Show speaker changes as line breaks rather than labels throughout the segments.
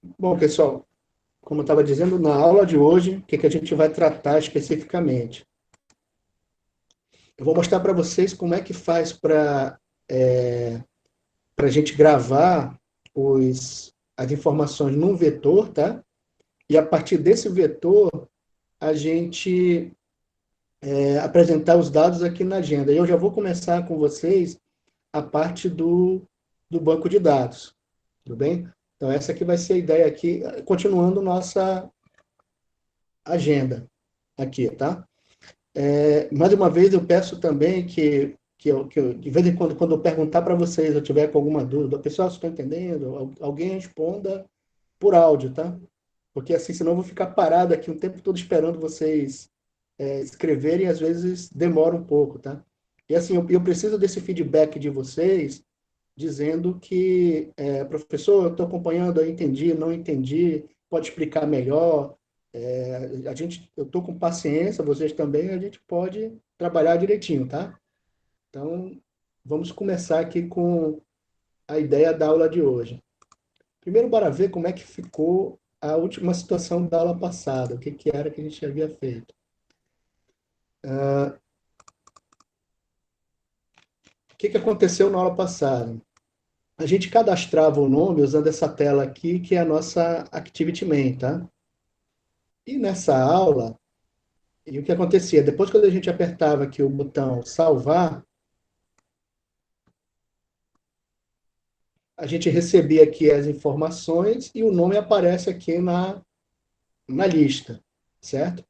Bom, pessoal, como eu estava dizendo, na aula de hoje, o que que a gente vai tratar especificamente? Eu vou mostrar para vocês como é que faz para a gente gravar as informações num vetor, tá? E a partir desse vetor, a gente apresentar os dados aqui na agenda. E eu já vou começar com vocês a parte do banco de dados, tudo bem? Então, essa aqui vai ser a ideia aqui, continuando nossa agenda aqui, tá? Mais uma vez, eu peço também de vez em quando, quando eu perguntar para vocês, eu tiver com alguma dúvida, pessoal, vocês estão entendendo? Alguém responda por áudio, tá? Porque assim, senão eu vou ficar parado aqui o tempo todo esperando vocês escreverem, e às vezes demora um pouco, tá? E assim, eu preciso desse feedback de vocês, dizendo que, professor, eu estou acompanhando, eu entendi, não entendi, pode explicar melhor. Eu estou com paciência, vocês também, a gente pode trabalhar direitinho, tá? Então, vamos começar aqui com a ideia da aula de hoje. Primeiro, bora ver como é que ficou a última situação da aula passada, o que que era que a gente havia feito. O que que aconteceu na aula passada? A gente cadastrava o nome usando essa tela aqui, que é a nossa Activity Main, tá? E nessa aula, e o que acontecia? Depois, quando a gente apertava aqui o botão salvar, a gente recebia aqui as informações e o nome aparece aqui na lista, certo?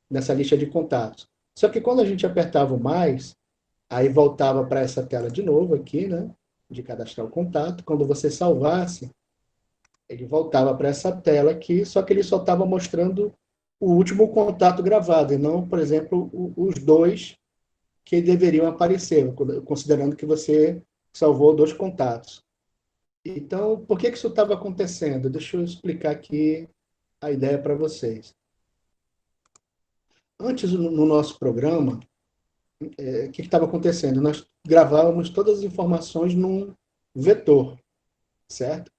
Nessa lista de contatos. Só que quando a gente apertava o mais, aí voltava para essa tela de novo aqui, né? De cadastrar o contato. Quando você salvasse, ele voltava para essa tela aqui, só que ele só estava mostrando o último contato gravado, e não, por exemplo, os dois que deveriam aparecer, considerando que você salvou dois contatos. Então, por que que isso estava acontecendo? Deixa eu explicar aqui a ideia para vocês. Antes, no nosso programa, o que estava acontecendo? Nós gravávamos todas as informações num vetor, certo?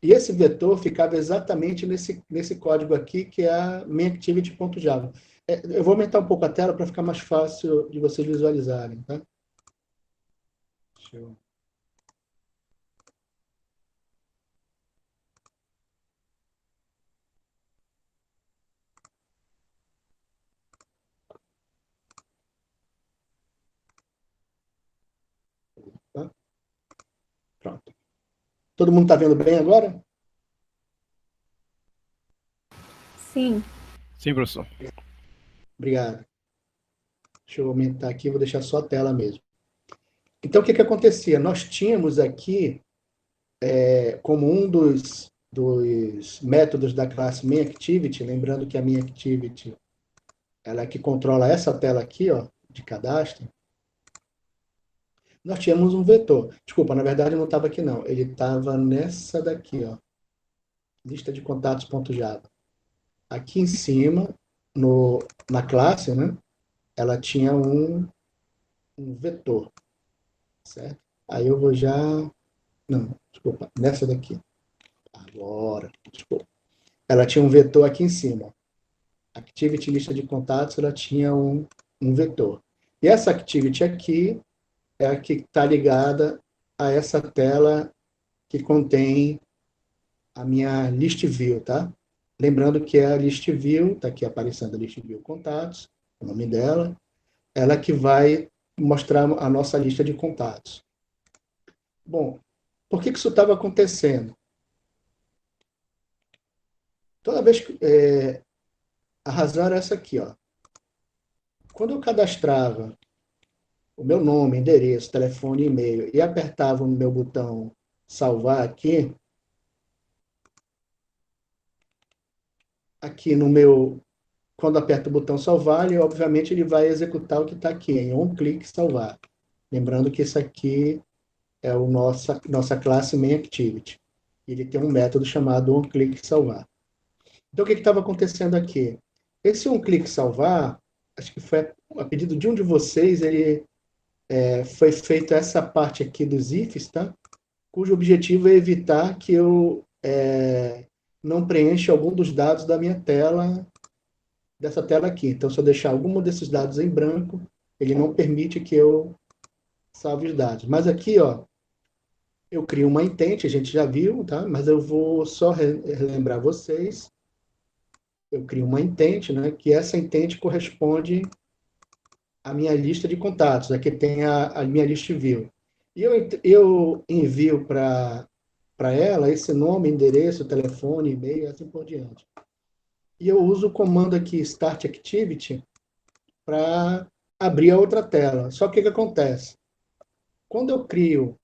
E esse vetor ficava exatamente nesse código aqui, que é a mainActivity.java. Eu vou aumentar um pouco a tela para ficar mais fácil de vocês visualizarem, tá? Deixa eu... Tá? Pronto. Todo mundo está vendo bem agora?
Sim.
Sim, professor.
Obrigado. Deixa eu aumentar aqui, vou deixar só a tela mesmo. Então, o que que acontecia? Nós tínhamos aqui, como um dos métodos da classe MainActivity, lembrando que a MainActivity ela é que controla essa tela aqui, ó, de cadastro, nós tínhamos um vetor. Desculpa, na verdade não estava aqui não. Ele estava nessa daqui, ó, lista de contatos.java. Aqui em cima, na classe, né, ela tinha um vetor, certo? Aí eu vou já... Não, desculpa, nessa daqui. Agora, desculpa. Ela tinha um vetor aqui em cima. Activity lista de contatos, ela tinha um vetor. E essa activity aqui é a que está ligada a essa tela que contém a minha list view, tá? Lembrando que é a list view, está aqui aparecendo a list view contatos, o nome dela, ela que vai mostrar a nossa lista de contatos. Bom, por que isso estava acontecendo? Toda vez que... a razão era essa aqui, ó. Quando eu cadastrava o meu nome, endereço, telefone, e-mail e apertava o meu botão salvar aqui no meu, quando aperto o botão salvar, ele, obviamente ele vai executar o que está aqui, em um clique salvar. Lembrando que isso aqui é o nossa classe MainActivity. Ele tem um método chamado onClickSalvar. Então, o que estava acontecendo aqui? Esse onClickSalvar, acho que foi a pedido de um de vocês, ele foi feita essa parte aqui dos ifs, tá? Cujo objetivo é evitar que eu não preenche algum dos dados da minha tela, dessa tela aqui. Então, se eu deixar algum desses dados em branco, ele não permite que eu salve os dados. Mas aqui, ó, eu crio uma intente, a gente já viu, tá? Mas eu vou só relembrar vocês. Eu crio uma intente, né? Que essa intente corresponde à minha lista de contatos. Aqui tem a minha list view. E eu envio para ela esse nome, endereço, telefone, e-mail, assim por diante. E eu uso o comando aqui, Start Activity, para abrir a outra tela. Só que o que acontece? Quando eu crio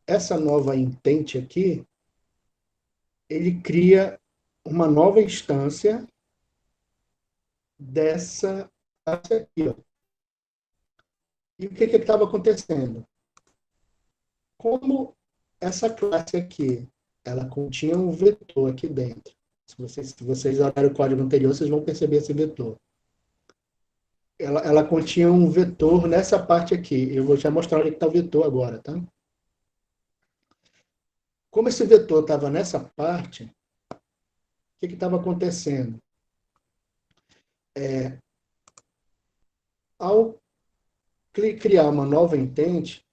essa nova intente aqui, ele cria uma nova instância dessa classe aqui. Ó. E o que estava acontecendo? Como essa classe aqui, ela continha um vetor aqui dentro. Se vocês olharem o código anterior, vocês vão perceber esse vetor. Ela continha um vetor nessa parte aqui. Eu vou já mostrar onde está o vetor agora, tá? Como esse vetor estava nessa parte, o que estava acontecendo? Ao criar uma nova intente,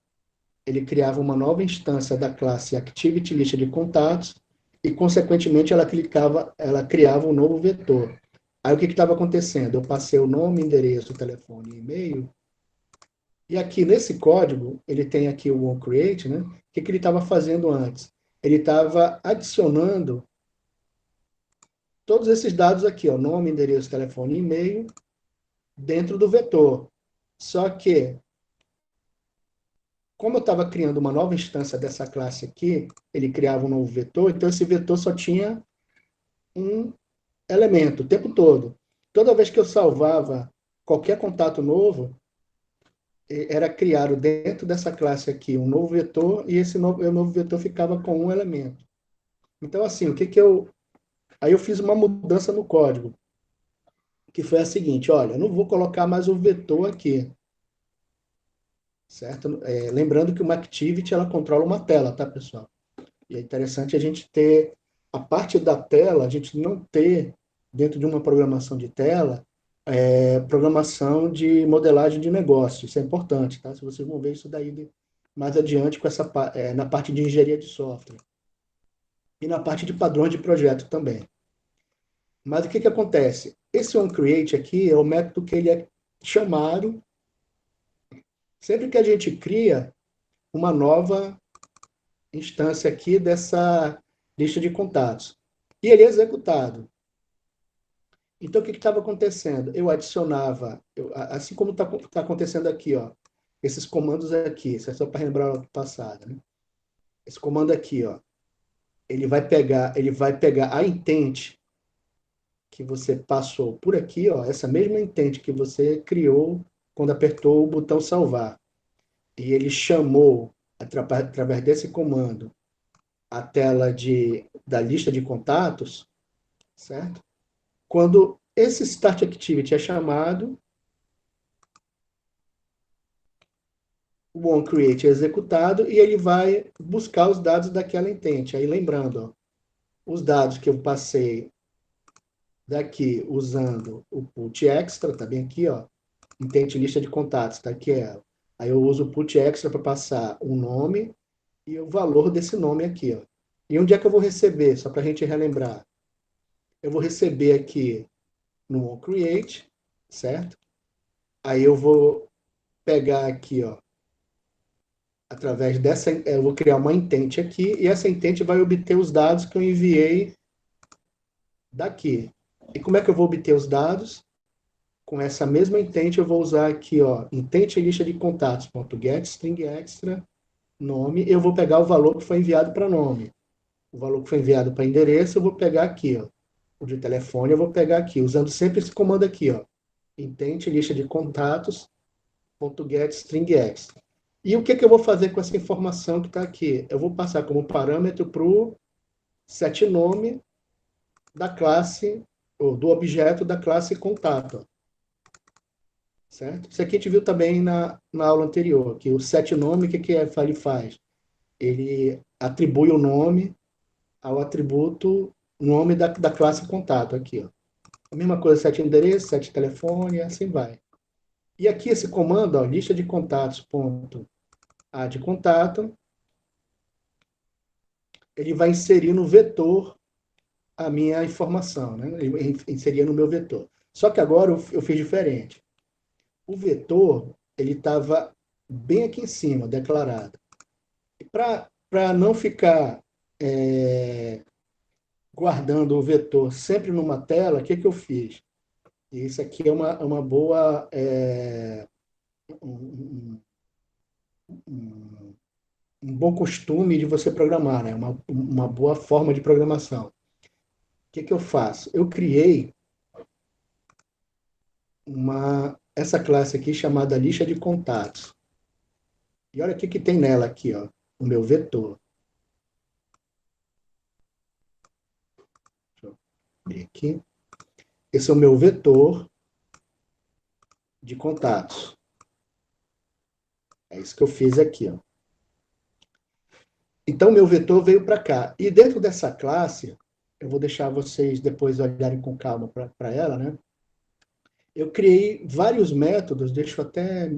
ele criava uma nova instância da classe Activity lista de contatos e, consequentemente, ela criava um novo vetor. Aí o que estava acontecendo? Eu passei o nome, endereço, telefone e e-mail, e aqui nesse código, ele tem aqui o onCreate, né? O que ele estava fazendo antes? Ele estava adicionando todos esses dados aqui, ó, nome, endereço, telefone e e-mail, dentro do vetor. Só que, como eu estava criando uma nova instância dessa classe aqui, ele criava um novo vetor, então esse vetor só tinha um elemento o tempo todo. Toda vez que eu salvava qualquer contato novo, era criado dentro dessa classe aqui um novo vetor, e esse novo vetor ficava com um elemento. Então, assim, Aí eu fiz uma mudança no código, que foi a seguinte, olha, eu não vou colocar mais o vetor aqui, certo? Lembrando que uma activity, ela controla uma tela, tá, pessoal? E é interessante a gente ter, a parte da tela, a gente não ter, dentro de uma programação de tela, programação de modelagem de negócio. Isso é importante, tá? Se vocês vão ver isso daí mais adiante com na parte de engenharia de software. E na parte de padrões de projeto também. Mas o que acontece? Esse onCreate aqui é o método que ele é chamado sempre que a gente cria uma nova instância aqui dessa lista de contatos. E ele é executado. Então, o que estava acontecendo? Eu adicionava, assim como está acontecendo aqui, ó, esses comandos aqui, isso é só para lembrar do passado, né? Esse comando aqui, ó, ele vai pegar a intente que você passou por aqui, ó, essa mesma intente que você criou quando apertou o botão salvar. E ele chamou, através desse comando, a tela da lista de contatos, certo? Quando esse Start Activity é chamado, o onCreate é executado e ele vai buscar os dados daquela intente. Aí lembrando, ó, os dados que eu passei daqui usando o put extra, tá bem aqui, ó, intente lista de contatos, tá aqui ela. Aí eu uso o put extra para passar o nome e o valor desse nome aqui, ó. E onde é que eu vou receber? Só para a gente relembrar. Eu vou receber aqui no onCreate, certo? Aí eu vou pegar aqui, ó, através dessa, eu vou criar uma intente aqui, e essa intente vai obter os dados que eu enviei daqui. E como é que eu vou obter os dados? Com essa mesma intente, eu vou usar aqui, ó, intente lista de contatos, .get string extra, nome, eu vou pegar o valor que foi enviado para nome. O valor que foi enviado para endereço, eu vou pegar aqui, ó. O de telefone, eu vou pegar aqui, usando sempre esse comando aqui, ó. Intente lista de contatos, .get string extra. E o que eu vou fazer com essa informação que está aqui? Eu vou passar como parâmetro para o setNome da classe, ou do objeto da classe contato. Certo? Isso aqui a gente viu também na aula anterior, que o setNome, o que ele faz? Ele atribui o nome ao atributo nome da classe contato, aqui, ó. A mesma coisa, set endereço, set telefone, e assim vai. E aqui esse comando, ó, lista de contatos, ponto, add contato, ele vai inserir no vetor a minha informação, né? Ele inseria no meu vetor. Só que agora eu fiz diferente. O vetor, ele estava bem aqui em cima, declarado. E para não ficar guardando o vetor sempre numa tela, o que, que eu fiz? E isso aqui é uma boa... um bom costume de você programar, né? Uma boa forma de programação. O que, que eu faço? Eu criei essa classe aqui chamada lista de contatos. E olha o que, que tem nela aqui, ó, o meu vetor. Deixa eu abrir aqui. Esse é o meu vetor de contatos. É isso que eu fiz aqui, ó. Então, meu vetor veio para cá. E dentro dessa classe, eu vou deixar vocês depois olharem com calma para ela, né? Eu criei vários métodos, deixa eu até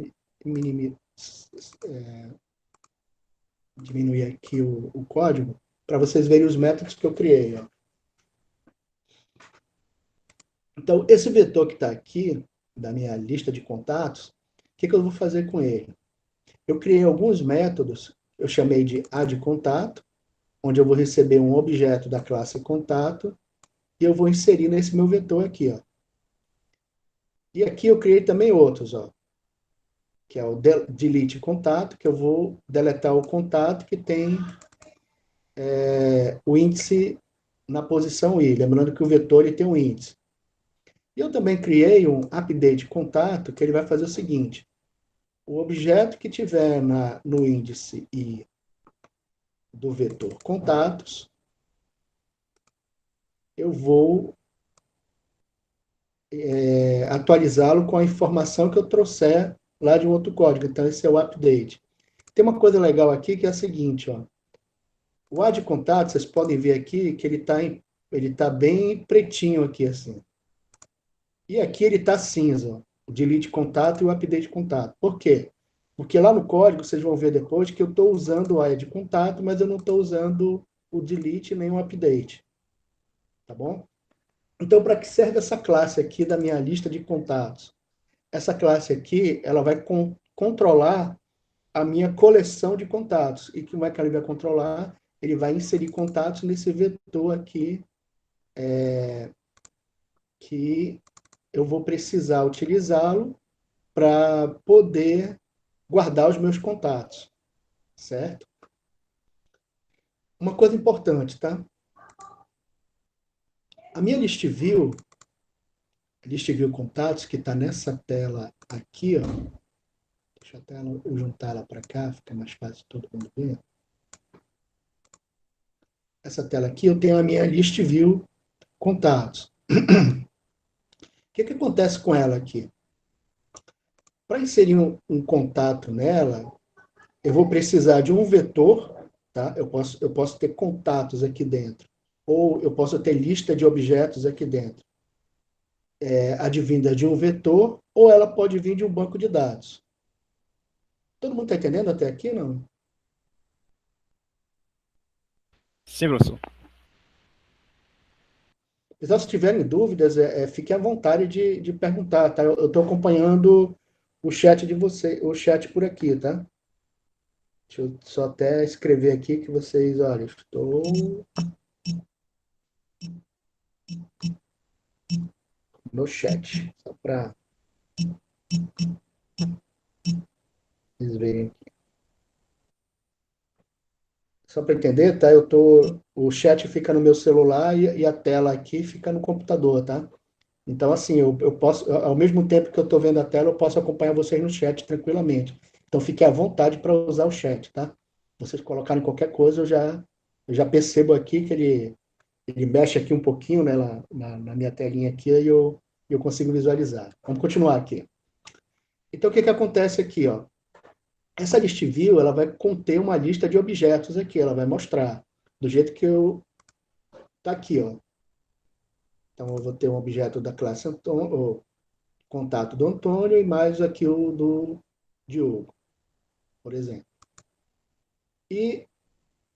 diminuir aqui o código, para vocês verem os métodos que eu criei. Ó. Então, esse vetor que está aqui, da minha lista de contatos, o que, que eu vou fazer com ele? Eu criei alguns métodos, eu chamei de addContato, onde eu vou receber um objeto da classe contato, e eu vou inserir nesse meu vetor aqui. Ó. E aqui eu criei também outros, ó, que é o delete contato, que eu vou deletar o contato que tem o índice na posição i. Lembrando que o vetor ele tem um índice. E eu também criei um update contato, que ele vai fazer o seguinte. O objeto que tiver no índice i do vetor contatos, eu vou atualizá-lo com a informação que eu trouxer lá de um outro código. Então, esse é o update. Tem uma coisa legal aqui que é a seguinte, ó. O add contato, vocês podem ver aqui que ele tá bem pretinho aqui, assim. E aqui ele está cinza, ó, o delete contato e o update contato. Por quê? Porque lá no código, vocês vão ver depois que eu estou usando o add contato, mas eu não estou usando o delete nem o update. Tá bom? Então, para que serve essa classe aqui da minha lista de contatos? Essa classe aqui, ela vai controlar a minha coleção de contatos. E como é que ele vai controlar? Ele vai inserir contatos nesse vetor aqui, que eu vou precisar utilizá-lo para poder guardar os meus contatos, certo? Uma coisa importante, tá? A minha list view contatos, que está nessa tela aqui, ó. Deixa eu juntar ela para cá, fica mais fácil todo mundo ver. Essa tela aqui, eu tenho a minha list view contatos. O que acontece com ela aqui? Para inserir um contato nela, eu vou precisar de um vetor, tá? Eu posso ter contatos aqui dentro, ou eu posso ter lista de objetos aqui dentro. Advinda de um vetor, ou ela pode vir de um banco de dados. Todo mundo está entendendo até aqui, não?
Sim, professor.
Pessoal, se tiverem dúvidas, fiquem à vontade de perguntar, tá? Eu estou acompanhando o chat de vocês, o chat por aqui, tá? Deixa eu só até escrever aqui que vocês, olha, estou no chat, só para vocês verem aqui. Só para entender, tá? O chat fica no meu celular e a tela aqui fica no computador, tá? Então, assim, eu posso, ao mesmo tempo que eu estou vendo a tela, eu posso acompanhar vocês no chat tranquilamente. Então, fique à vontade para usar o chat, tá? Vocês colocarem qualquer coisa, eu já percebo aqui que ele mexe aqui um pouquinho, né, na minha telinha aqui, e eu consigo visualizar. Vamos continuar aqui. Então, o que acontece aqui, ó? Essa list view, ela vai conter uma lista de objetos aqui, ela vai mostrar, do jeito que tá aqui, ó. Então, eu vou ter um objeto da classe Antônio, o contato do Antônio, e mais aqui o do Diogo, por exemplo. E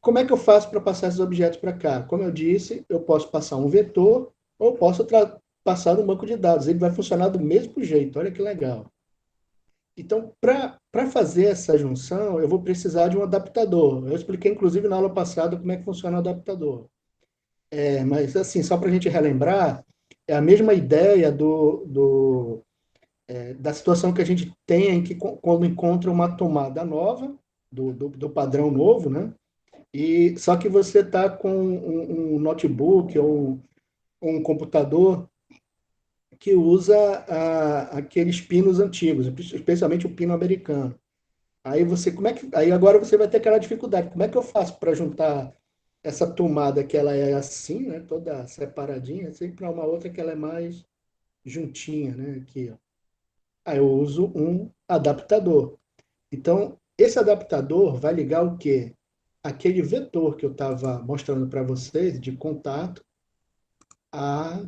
como é que eu faço para passar esses objetos para cá? Como eu disse, eu posso passar um vetor ou posso passar um banco de dados. Ele vai funcionar do mesmo jeito. Olha que legal. Então, para fazer essa junção, eu vou precisar de um adaptador. Eu expliquei, inclusive, na aula passada como é que funciona o adaptador. Mas, assim, só para a gente relembrar, é a mesma ideia da situação que a gente tem em que, quando encontra uma tomada nova, do padrão novo, né? E só que você está com um notebook ou um computador que usa aqueles pinos antigos, especialmente o pino americano. Aí aí agora você vai ter aquela dificuldade. Como é que eu faço para juntar essa tomada que ela é assim, né, toda separadinha, assim, para uma outra que ela é mais juntinha, né, aqui, ó. Aí eu uso um adaptador. Então, esse adaptador vai ligar o quê? Aquele vetor que eu estava mostrando para vocês de contato a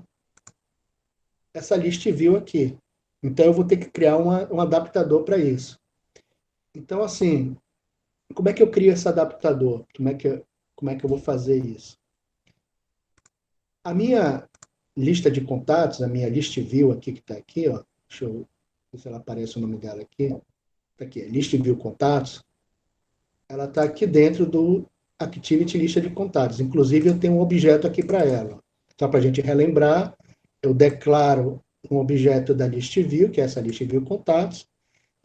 essa list view aqui. Então, eu vou ter que criar um adaptador para isso. Então, assim, como é que eu crio esse adaptador? Como é que eu vou fazer isso? A minha lista de contatos, a minha list view aqui, que está aqui, ó, deixa eu ver se ela aparece o nome dela aqui. Está aqui, list view contatos. Ela está aqui dentro do Activity Lista de Contatos. Inclusive, eu tenho um objeto aqui para ela. Só para a gente relembrar, eu declaro um objeto da list view, que é essa list view contatos,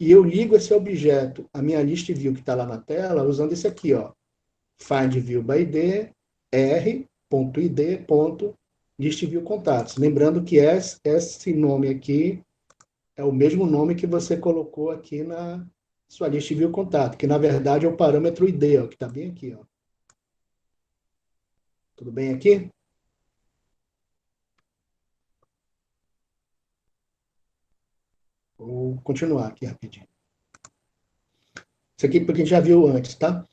e eu ligo esse objeto à minha list view que está lá na tela, usando esse aqui, ó, find view by id, r.id.list view contatos. Lembrando que esse nome aqui é o mesmo nome que você colocou aqui na sua lista view contato, que na verdade é o parâmetro ID, ó, que está bem aqui. Ó. Tudo bem aqui? Vou continuar aqui rapidinho. Isso aqui porque a gente já viu antes, tá?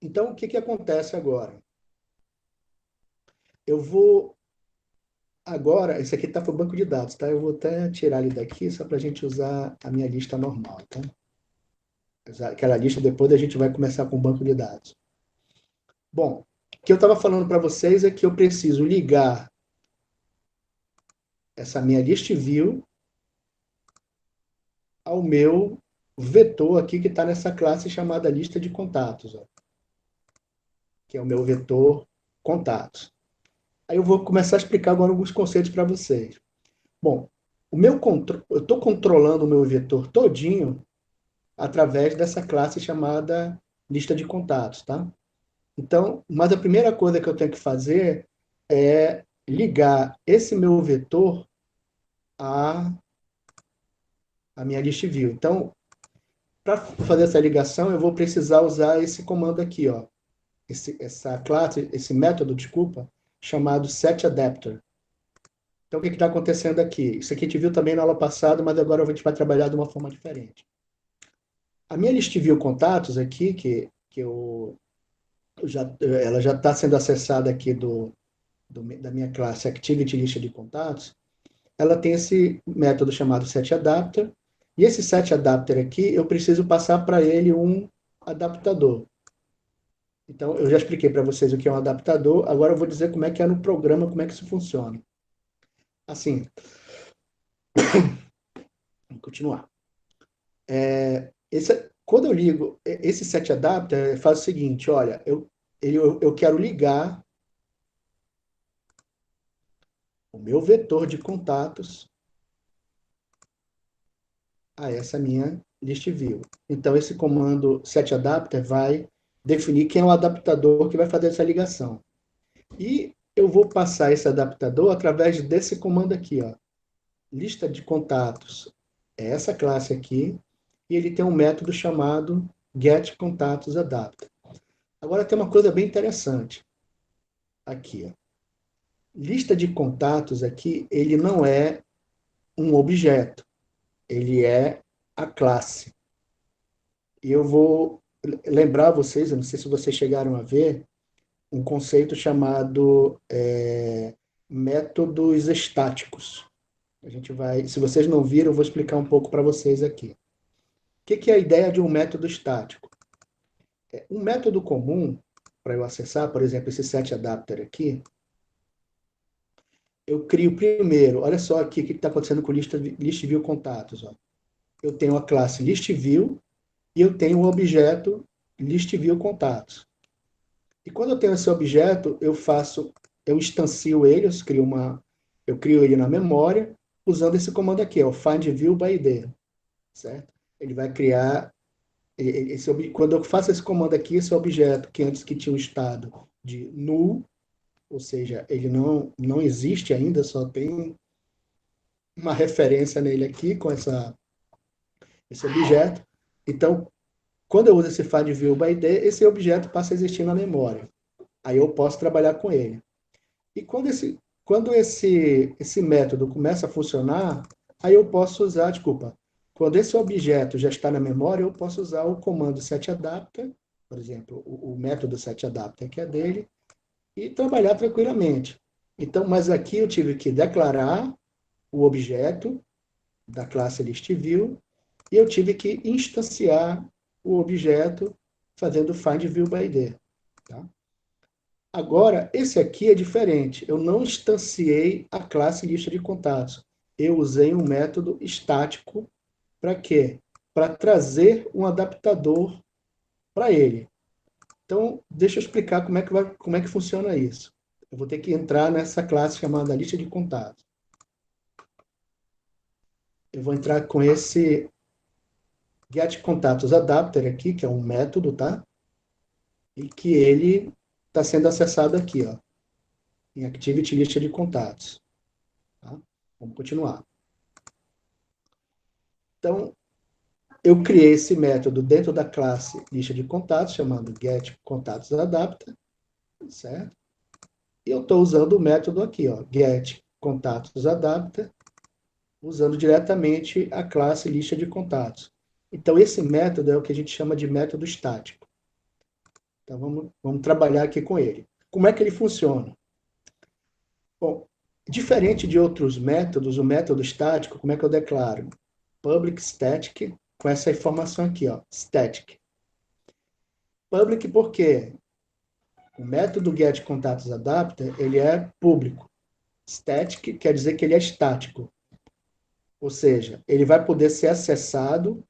Então, o que acontece agora? Eu vou agora, esse aqui está para o banco de dados, tá? Eu vou até tirar ele daqui só para a gente usar a minha lista normal, tá? Aquela lista depois a gente vai começar com o banco de dados. Bom, o que eu estava falando para vocês é que eu preciso ligar essa minha list view ao meu vetor aqui que está nessa classe chamada lista de contatos, ó, que é o meu vetor contatos. Aí eu vou começar a explicar agora alguns conceitos para vocês. Bom, eu estou controlando o meu vetor todinho através dessa classe chamada lista de contatos, tá? Então, mas a primeira coisa que eu tenho que fazer é ligar esse meu vetor à, à minha list view. Então, para fazer essa ligação, eu vou precisar usar esse comando aqui, ó. Essa classe, esse método, desculpa, chamado setAdapter. Então, o que está acontecendo aqui? Isso aqui a gente viu também na aula passada, mas agora a gente vai trabalhar de uma forma diferente. A minha list view contatos aqui, ela já está sendo acessada aqui da minha classe Activity Lista de Contatos, ela tem esse método chamado setAdapter, e esse setAdapter aqui, eu preciso passar para ele um adaptador. Então, eu já expliquei para vocês o que é um adaptador, agora eu vou dizer como é que é no programa, como é que isso funciona. Assim, vamos continuar. Quando eu ligo esse setAdapter, faz o seguinte, olha, eu quero ligar o meu vetor de contatos a essa minha list view. Então, esse comando setAdapter vai definir quem é o adaptador que vai fazer essa ligação. E eu vou passar esse adaptador através desse comando aqui, ó. Lista de contatos é essa classe aqui, e ele tem um método chamado getContatosAdapter. Agora tem uma coisa bem interessante aqui, ó. Lista de contatos aqui, ele não é um objeto, ele é a classe. E eu vou lembrar vocês, eu não sei se vocês chegaram a ver, um conceito chamado métodos estáticos. A gente vai, se vocês não viram, eu vou explicar um pouco para vocês aqui. O que é a ideia de um método estático? Um método comum para eu acessar, por exemplo, esse set adapter aqui, eu crio primeiro, olha só aqui o que está acontecendo com list view contatos. Ó. Eu tenho a classe list view e eu tenho o objeto list view contatos. E quando eu tenho esse objeto, eu instancio ele, eu crio ele na memória, usando esse comando aqui, o find view by ID, certo? Ele vai criar, quando eu faço esse comando aqui, esse objeto que antes que tinha um estado de null, ou seja, ele não existe ainda, só tem uma referência nele aqui com esse objeto. Então, quando eu uso esse find view by ID, esse objeto passa a existir na memória. Aí eu posso trabalhar com ele. E quando esse método começa a funcionar, aí eu posso usar, quando esse objeto já está na memória, eu posso usar o comando setAdapter, por exemplo, o método setAdapter que é dele, e trabalhar tranquilamente. Então, mas aqui eu tive que declarar o objeto da classe ListView e eu tive que instanciar o objeto fazendo find view by ID. Tá? Agora, esse aqui é diferente. Eu não instanciei a classe lista de contatos. Eu usei um método estático para quê? Para trazer um adaptador para ele. Então, deixa eu explicar como é que funciona isso. Eu vou ter que entrar nessa classe chamada lista de contatos. Eu vou entrar com esse getContatosAdapter aqui, que é um método, tá? E que ele está sendo acessado aqui, ó, em Activity Lista de Contatos. Tá? Vamos continuar. Então, eu criei esse método dentro da classe lista de contatos, chamado getContatosAdapter, certo? E eu estou usando o método aqui, ó, getContatosAdapter, usando diretamente a classe lista de contatos. Então, esse método é o que a gente chama de método estático. Então, vamos trabalhar aqui com ele. Como é que ele funciona? Bom, diferente de outros métodos, o método estático, como é que eu declaro? Public static, com essa informação aqui, ó, static. Public porque o método getContatosAdapter, ele é público. Static quer dizer que ele é estático. Ou seja, ele vai poder ser acessado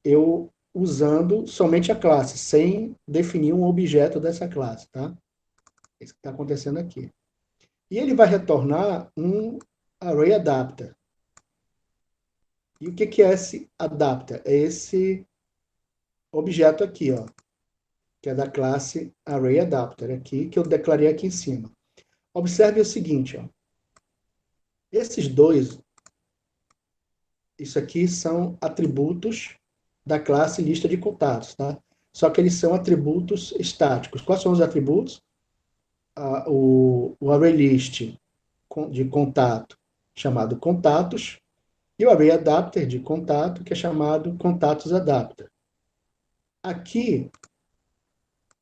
eu usando somente a classe, sem definir um objeto dessa classe, tá? É isso que está acontecendo aqui. E ele vai retornar um array adapter. E o que é esse adapter? É esse objeto aqui, ó, que é da classe arrayAdapter, aqui, que eu declarei aqui em cima. Observe o seguinte, ó. Esses dois, isso aqui são atributos da classe lista de contatos, tá? Só que eles são atributos estáticos. Quais são os atributos? O ArrayList de contato, chamado contatos, e o ArrayAdapter de contato, que é chamado ContatosAdapter. Aqui,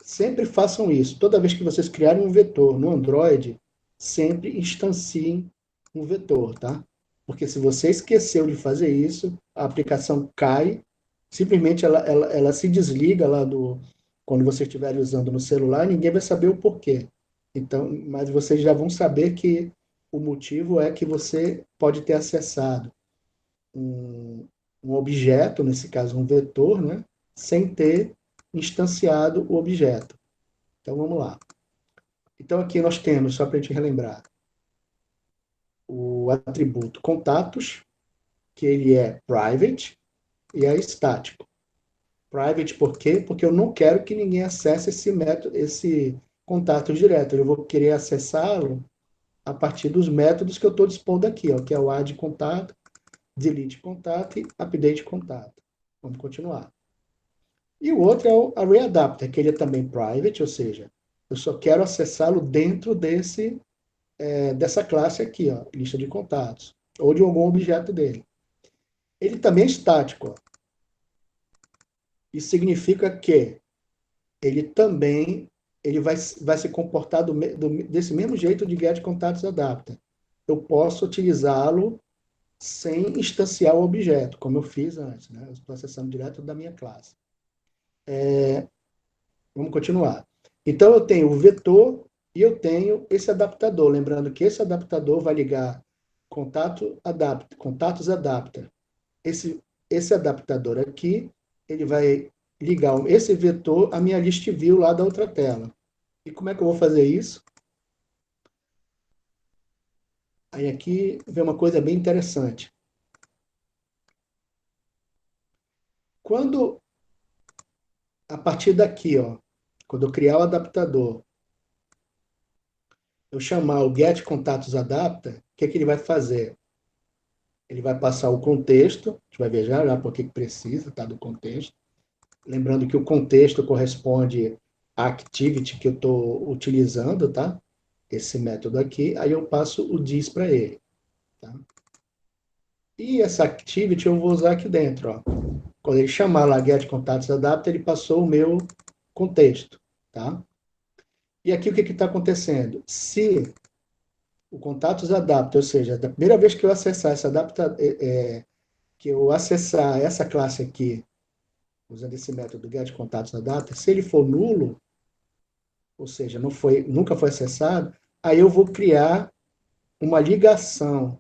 sempre façam isso. Toda vez que vocês criarem um vetor no Android, sempre instanciem um vetor, tá? Porque se você esqueceu de fazer isso, a aplicação cai, simplesmente ela se desliga lá quando você estiver usando no celular, ninguém vai saber o porquê. Então, mas vocês já vão saber que o motivo é que você pode ter acessado um objeto, nesse caso um vetor, né, sem ter instanciado o objeto. Então vamos lá. Então aqui nós temos, só para a gente relembrar, o atributo contatos, que ele é private e é estático. Private por quê? Porque eu não quero que ninguém acesse esse contato direto. Eu vou querer acessá-lo a partir dos métodos que eu estou dispondo aqui, ó, que é o add contato, delete contato e update contato. Vamos continuar. E o outro é o arrayAdapter, que ele é também private, ou seja, eu só quero acessá-lo dentro dessa classe aqui, ó, lista de contatos, ou de algum objeto dele. Ele também é estático. Ó. Isso significa que ele também ele vai se comportar desse mesmo jeito de getContactsAdapter. Eu posso utilizá-lo sem instanciar o objeto, como eu fiz antes, né? Eu estou acessando direto da minha classe. Vamos continuar. Então, eu tenho o vetor e eu tenho esse adaptador. Lembrando que esse adaptador vai ligar contatos adapter. Esse adaptador aqui, ele vai ligar esse vetor à minha list view lá da outra tela. E como é que eu vou fazer isso? Aí aqui vem uma coisa bem interessante. Quando, a partir daqui, ó, quando eu criar o adaptador, eu chamar o getContactsAdapter, o que ele vai fazer? Ele vai passar o contexto, a gente vai ver já por que precisa, tá, do contexto. Lembrando que o contexto corresponde à activity que eu estou utilizando, tá? Esse método aqui, aí eu passo o diz para ele. Tá? E essa activity eu vou usar aqui dentro. Ó. Quando ele chamar lá getContactsAdapter, ele passou o meu contexto. Tá? E aqui o que está acontecendo? Se o contatos_adapter, ou seja, da primeira vez que eu acessar essa classe aqui, usando esse método getContactsAdapter, se ele for nulo, ou seja, nunca foi acessado, aí eu vou criar uma ligação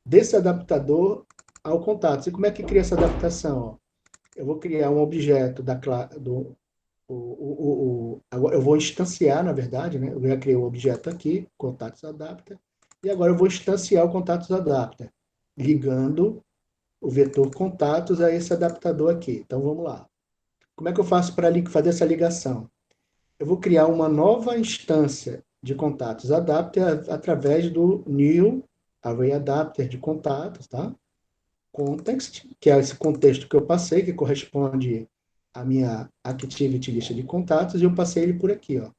desse adaptador ao contato. E como é que cria essa adaptação? Eu vou criar um objeto eu vou instanciar, na verdade, né? Eu já criei o objeto aqui, contatos_adapter, e agora eu vou instanciar o contatos_adapter, ligando o vetor contatos a esse adaptador aqui. Então vamos lá. Como é que eu faço para fazer essa ligação? Eu vou criar uma nova instância de contatos adapter através do new array adapter de contatos, tá? Context, que é esse contexto que eu passei, que corresponde à minha activity lista de contatos, e eu passei ele por aqui, ó.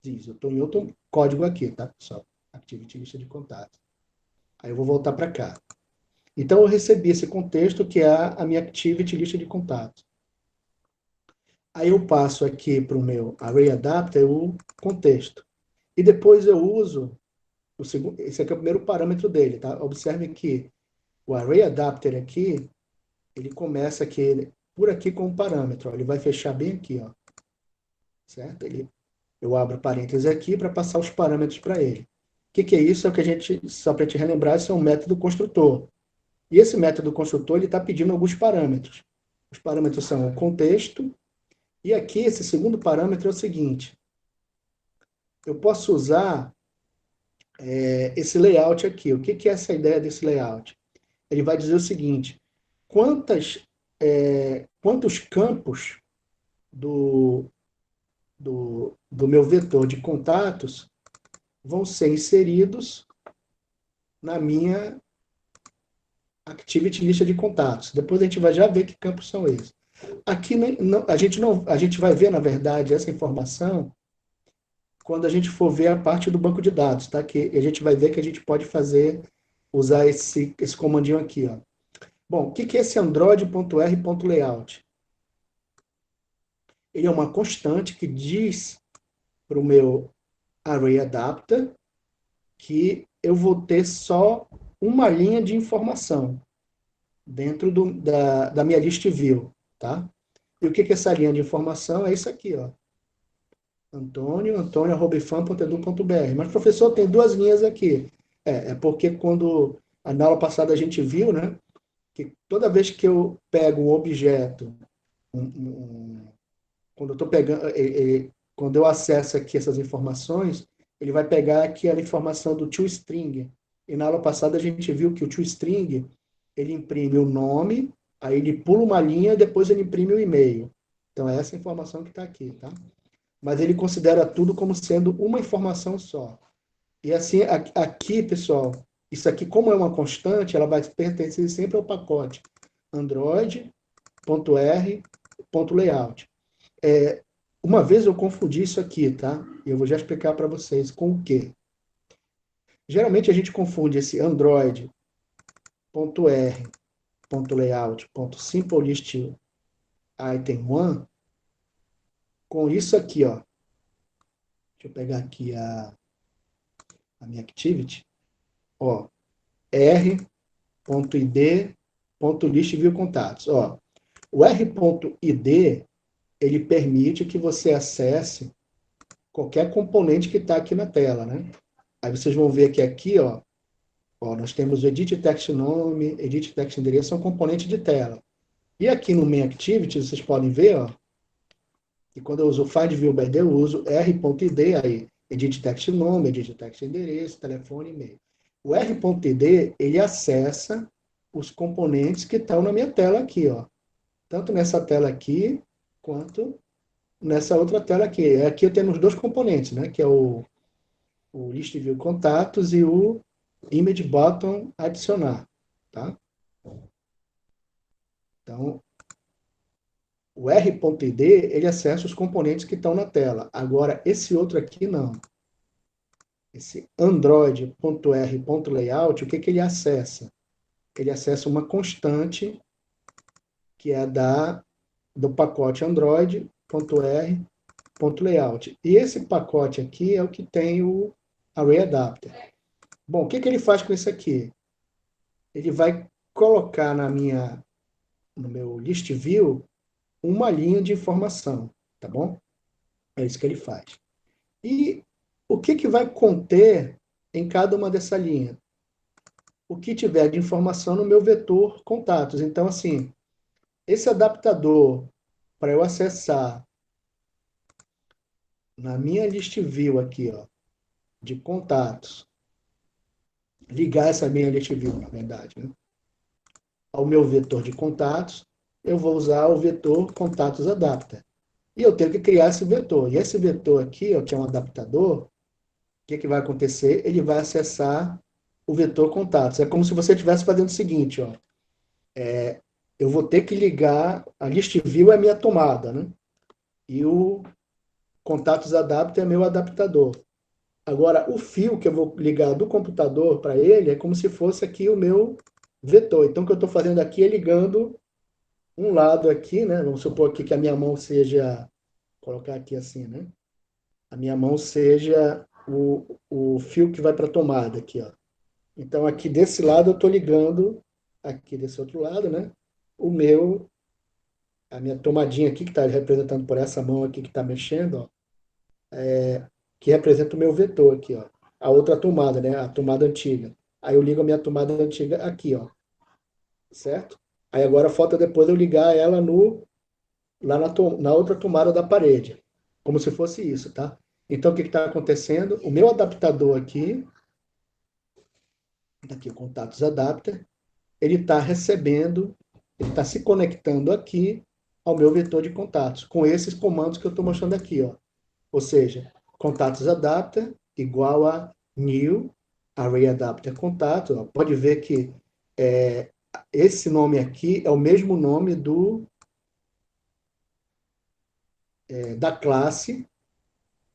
Diz, eu estou em outro código aqui, tá, pessoal? Activity lista de contatos. Aí eu vou voltar para cá. Então, eu recebi esse contexto, que é a minha activity lista de contatos. Aí eu passo aqui para o meu array adapter o contexto. E depois eu uso o segundo, esse aqui é o primeiro parâmetro dele, tá? Observe que o array adapter aqui, ele começa aqui, por aqui com um parâmetro, ó, ele vai fechar bem aqui, ó. Certo? Eu abro parênteses aqui para passar os parâmetros para ele. O que é isso? É o que a gente, só para te relembrar, isso é um método construtor. E esse método construtor, ele está pedindo alguns parâmetros. Os parâmetros são o contexto, e aqui esse segundo parâmetro é o seguinte, eu posso usar esse layout aqui. O que é essa ideia desse layout? Ele vai dizer o seguinte, quantos campos do meu vetor de contatos vão ser inseridos na minha activity lista de contatos. Depois a gente vai já ver que campos são esses. Aqui a gente vai ver, na verdade, essa informação quando a gente for ver a parte do banco de dados, tá? Que a gente vai ver que a gente pode usar esse comandinho aqui, ó. Bom, o que é esse android.r.layout? Ele é uma constante que diz para o meu array adapter que eu vou ter só uma linha de informação dentro da minha list view, tá? E o que é essa linha de informação? É isso aqui, ó. Antônio@ifam.edu.br. Mas, professor, tem duas linhas aqui. É porque na aula passada a gente viu, né, que toda vez que eu pego um objeto, quando eu estou pegando, quando eu acesso aqui essas informações, ele vai pegar aqui a informação do toString. E na aula passada a gente viu que o toString, ele imprime o nome, aí ele pula uma linha, depois ele imprime o e-mail. Então é essa informação que está aqui, tá? Mas ele considera tudo como sendo uma informação só. E assim, aqui, pessoal, isso aqui, como é uma constante, ela vai pertencer sempre ao pacote android.r.layout. Uma vez eu confundi isso aqui, tá? Eu vou já explicar para vocês com o quê. Geralmente a gente confunde esse android.r.layout.simpleListItem1 com isso aqui, ó. Deixa eu pegar aqui a minha activity. Ó, r.id.list_view_contatos. Ó, o r.id, ele permite que você acesse qualquer componente que está aqui na tela, né? Aí vocês vão ver que aqui, ó, nós temos o edit text nome, edit text endereço, são componentes de tela. E aqui no main activity, vocês podem ver, ó, que quando eu uso o find view by ID, eu uso r.id, aí, edit text nome, edit text endereço, telefone, e-mail. O r.id, ele acessa os componentes que estão na minha tela aqui, ó. Tanto nessa tela aqui, quanto nessa outra tela aqui. Aqui temos dois componentes, né? Que é o list view contatos e o image button adicionar, tá? Então, o r.id, ele acessa os componentes que estão na tela. Agora, esse outro aqui, não. Esse android.r.layout, o que ele acessa? Ele acessa uma constante, que é do pacote android.r.layout. E esse pacote aqui é o que tem o array adapter. Bom, o que ele faz com isso aqui? Ele vai colocar no meu list view uma linha de informação, tá bom? É isso que ele faz. E o que vai conter em cada uma dessa linha? O que tiver de informação no meu vetor contatos. Então, assim, esse adaptador, para eu acessar na minha list view aqui, ó, de contatos, ligar essa minha list view, na verdade, né, ao meu vetor de contatos, eu vou usar o vetor contatos adapter. E eu tenho que criar esse vetor. E esse vetor aqui, ó, que é um adaptador, o que vai acontecer? Ele vai acessar o vetor contatos. É como se você estivesse fazendo o seguinte, ó. Eu vou ter que ligar, a list view é minha tomada, né? E o contatos adapter é meu adaptador. Agora, o fio que eu vou ligar do computador para ele é como se fosse aqui o meu vetor. Então, o que eu estou fazendo aqui é ligando um lado aqui, né? Vamos supor aqui que a minha mão seja, colocar aqui assim, né? A minha mão seja o fio que vai para a tomada aqui, ó. Então, aqui desse lado eu estou ligando, aqui desse outro lado, né? A minha tomadinha aqui, que está representando por essa mão aqui que está mexendo, ó, que representa o meu vetor aqui, ó. A outra tomada, né? A tomada antiga. Aí eu ligo a minha tomada antiga aqui, ó. Certo? Aí agora falta depois eu ligar ela lá na outra tomada da parede. Como se fosse isso, tá? Então, o que está acontecendo? O meu adaptador aqui, aqui o contatos adapter, ele está recebendo, ele está se conectando aqui ao meu vetor de contatos, com esses comandos que eu estou mostrando aqui, ó. Ou seja, contatos adapter igual a new array adapter contato. Ó. Pode ver que esse nome aqui é o mesmo nome da classe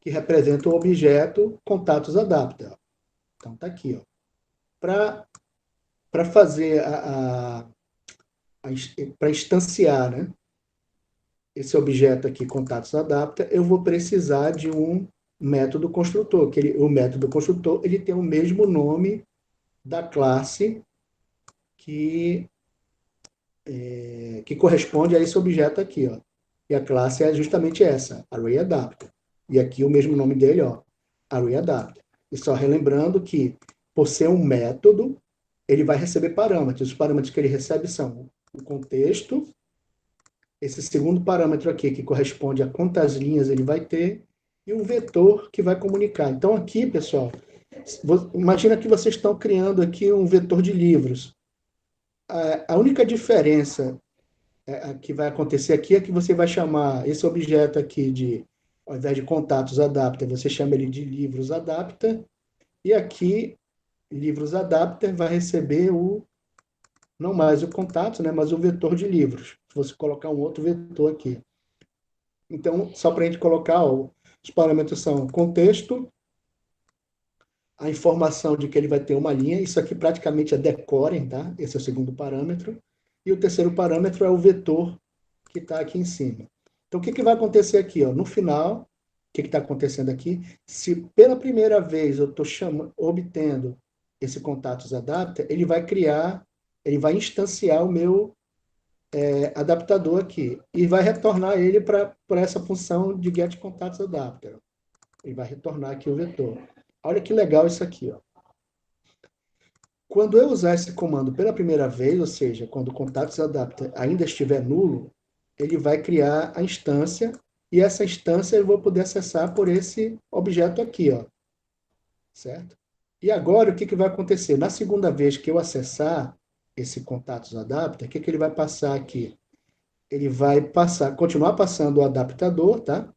que representa o objeto contatos adapter. Ó. Então tá aqui, ó. Para fazer para instanciar, né, esse objeto aqui, contatos adapter, eu vou precisar de um método construtor, o método construtor ele tem o mesmo nome da classe que corresponde a esse objeto aqui, ó. E a classe é justamente essa, Array Adapter. E aqui o mesmo nome dele, ó, Array Adapter. E só relembrando que, por ser um método, ele vai receber parâmetros. Os parâmetros que ele recebe são o contexto, esse segundo parâmetro aqui, que corresponde a quantas linhas ele vai ter, e o vetor que vai comunicar. Então, aqui, pessoal, imagina que vocês estão criando aqui um vetor de livros. A única diferença que vai acontecer aqui é que você vai chamar esse objeto aqui ao invés de contatos adapter, você chama ele de livros adapter, e aqui, livros adapter vai receber não mais o contato, né, mas o vetor de livros. Se você colocar um outro vetor aqui. Então, só para a gente colocar, ó, os parâmetros são contexto, a informação de que ele vai ter uma linha, isso aqui praticamente é decorem, tá? Esse é o segundo parâmetro. E o terceiro parâmetro é o vetor que está aqui em cima. Então, o que vai acontecer aqui? Ó? No final, que está acontecendo aqui? Se pela primeira vez eu estou obtendo esse contatos adapter, ele vai instanciar o meu adaptador aqui e vai retornar ele para essa função de get contatos adapter. Ele vai retornar aqui o vetor. Olha que legal isso aqui, ó. Quando eu usar esse comando pela primeira vez, ou seja, quando o contatos adapter ainda estiver nulo, ele vai criar a instância e essa instância eu vou poder acessar por esse objeto aqui, ó. Certo? E agora, o que vai acontecer? Na segunda vez que eu acessar esse contatos adapter, o que ele vai passar aqui? Ele vai continuar passando o adaptador, tá?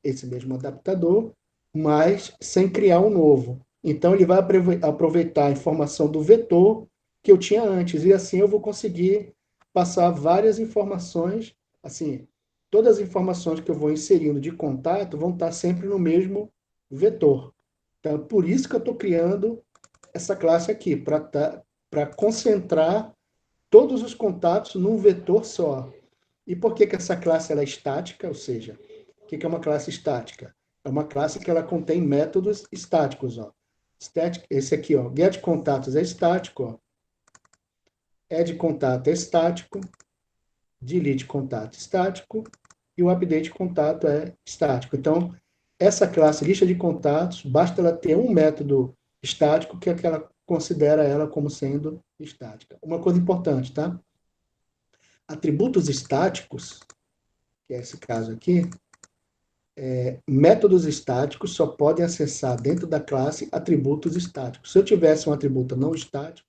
Esse mesmo adaptador, mas sem criar um novo. Então, ele vai aproveitar a informação do vetor que eu tinha antes, e assim eu vou conseguir passar várias informações, assim, todas as informações que eu vou inserindo de contato vão estar sempre no mesmo vetor. Então, por isso que eu estou criando essa classe aqui, para concentrar todos os contatos num vetor só. E por que essa classe ela é estática? Ou seja, o que é uma classe estática? É uma classe que ela contém métodos estáticos. Ó. Esse aqui, ó, get contatos é estático, ó. Add contato é estático, delete contato estático e o update contato é estático. Então, essa classe lista de contatos, basta ela ter um método estático que ela considera ela como sendo estática. Uma coisa importante, tá? Atributos estáticos, que é esse caso aqui, métodos estáticos só podem acessar dentro da classe atributos estáticos. Se eu tivesse um atributo não estático,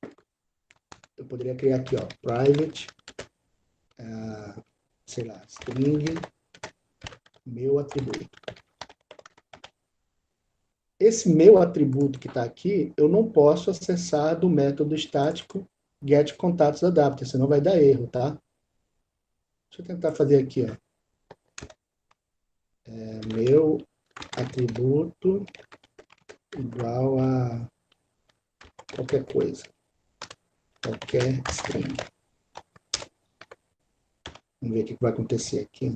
eu poderia criar aqui, ó, private, sei lá, string, meu atributo. Esse meu atributo que está aqui, eu não posso acessar do método estático getContatosAdapter, senão vai dar erro, tá? Deixa eu tentar fazer aqui, ó. Meu atributo igual a qualquer coisa. Qualquer string. Vamos ver o que vai acontecer aqui.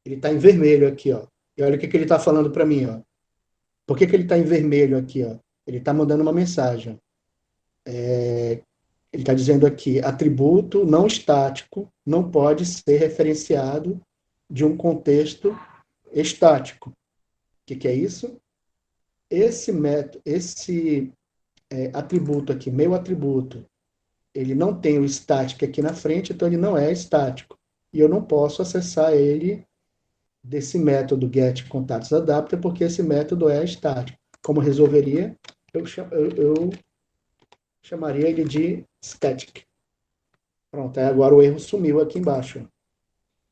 Ele está em vermelho aqui, ó. E olha o que ele está falando para mim, ó. Por que ele está em vermelho aqui, ó? Ele está mandando uma mensagem. Ele está dizendo aqui, atributo não estático não pode ser referenciado de um contexto estático. O que é isso? Esse método, atributo aqui, meu atributo, ele não tem o static aqui na frente, então ele não é estático. E eu não posso acessar ele desse método getContatosAdapter, porque esse método é estático. Como resolveria? Eu chamaria ele de static. Pronto, aí agora o erro sumiu aqui embaixo.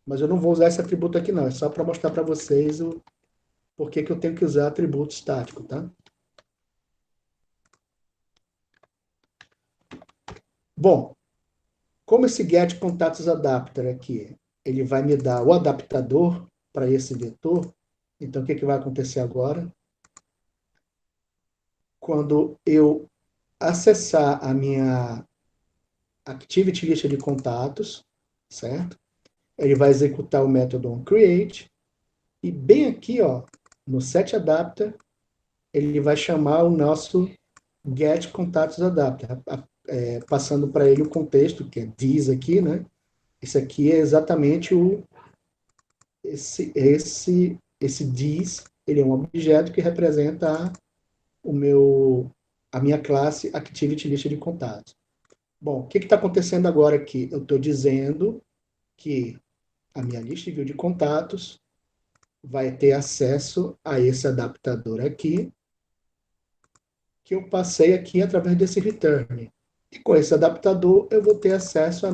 Mas eu não vou usar esse atributo aqui não, é só para mostrar para vocês o porquê que eu tenho que usar atributo estático, tá? Bom, como esse getContatosAdapter aqui, ele vai me dar o adaptador para esse vetor, então o que vai acontecer agora? Quando eu acessar a minha activity lista de contatos, certo? Ele vai executar o método onCreate, e bem aqui, ó, no setAdapter, ele vai chamar o nosso getContatosAdapter, passando para ele o contexto, que é this aqui, né? Esse aqui é exatamente esse this, ele é um objeto que representa a minha classe Activity List de contatos. Bom, o que está acontecendo agora aqui? Eu estou dizendo que a minha lista de contatos vai ter acesso a esse adaptador aqui, que eu passei aqui através desse return. E com esse adaptador, eu vou ter acesso ao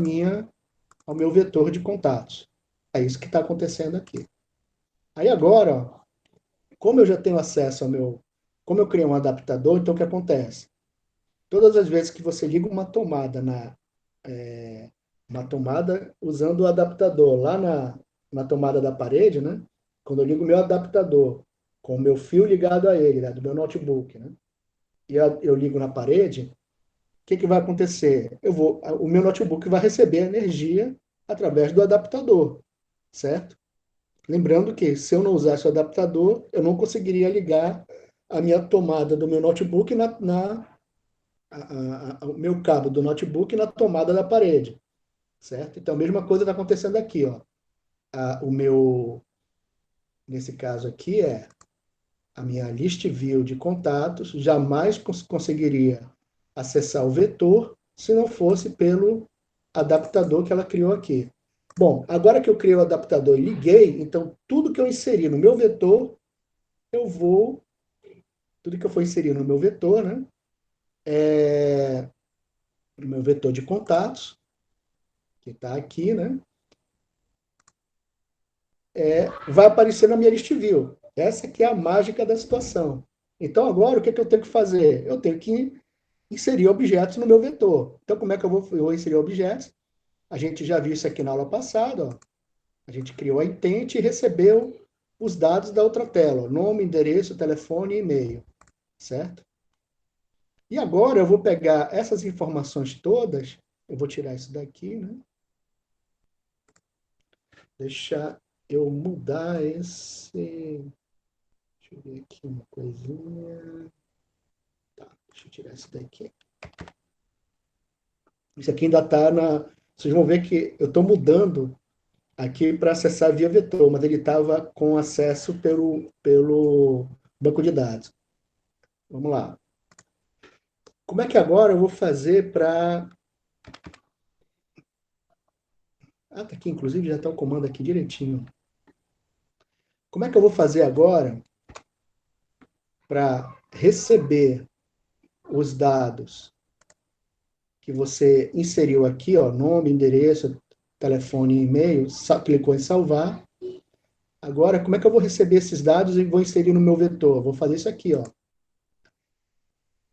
meu vetor de contatos. É isso que está acontecendo aqui. Aí agora, ó, como eu já tenho acesso como eu criei um adaptador, então o que acontece? Todas as vezes que você liga uma tomada usando o adaptador lá na tomada da parede, né? Quando eu ligo o meu adaptador com o meu fio ligado a ele, né, do meu notebook, né? E eu ligo na parede, o que vai acontecer? O meu notebook vai receber energia através do adaptador, certo? Lembrando que, se eu não usasse o adaptador, eu não conseguiria ligar a minha tomada do meu notebook o meu cabo do notebook na tomada da parede, certo? Então, a mesma coisa está acontecendo aqui, ó. Nesse caso aqui, a minha list view de contatos, jamais conseguiria acessar o vetor se não fosse pelo adaptador que ela criou aqui. Bom, agora que eu criei o adaptador e liguei, então tudo que eu inseri no meu vetor, tudo que eu for inserir no meu vetor, né, no meu vetor de contatos, que está aqui, né, vai aparecer na minha list view. Essa que é a mágica da situação. Então, agora, o que eu tenho que fazer? Eu tenho que inserir objetos no meu vetor. Então, como é que eu vou inserir objetos? A gente já viu isso aqui na aula passada. Ó. A gente criou a intent e recebeu os dados da outra tela. Ó, nome, endereço, telefone e e-mail. Certo? E agora eu vou pegar essas informações todas. Eu vou tirar isso daqui, né? Deixa eu mudar esse... Deixa eu ver aqui uma coisinha. Tá, deixa eu tirar isso daqui. Isso aqui ainda está na... Vocês vão ver que eu estou mudando aqui para acessar via vetor, mas ele estava com acesso pelo banco de dados. Vamos lá. Como é que agora eu vou fazer para... Ah, tá aqui, inclusive já está o comando aqui direitinho. Como é que eu vou fazer agora para receber os dados que você inseriu aqui, ó, nome, endereço, telefone e e-mail, clicou em salvar. Agora, como é que eu vou receber esses dados e vou inserir no meu vetor? Vou fazer isso aqui, ó.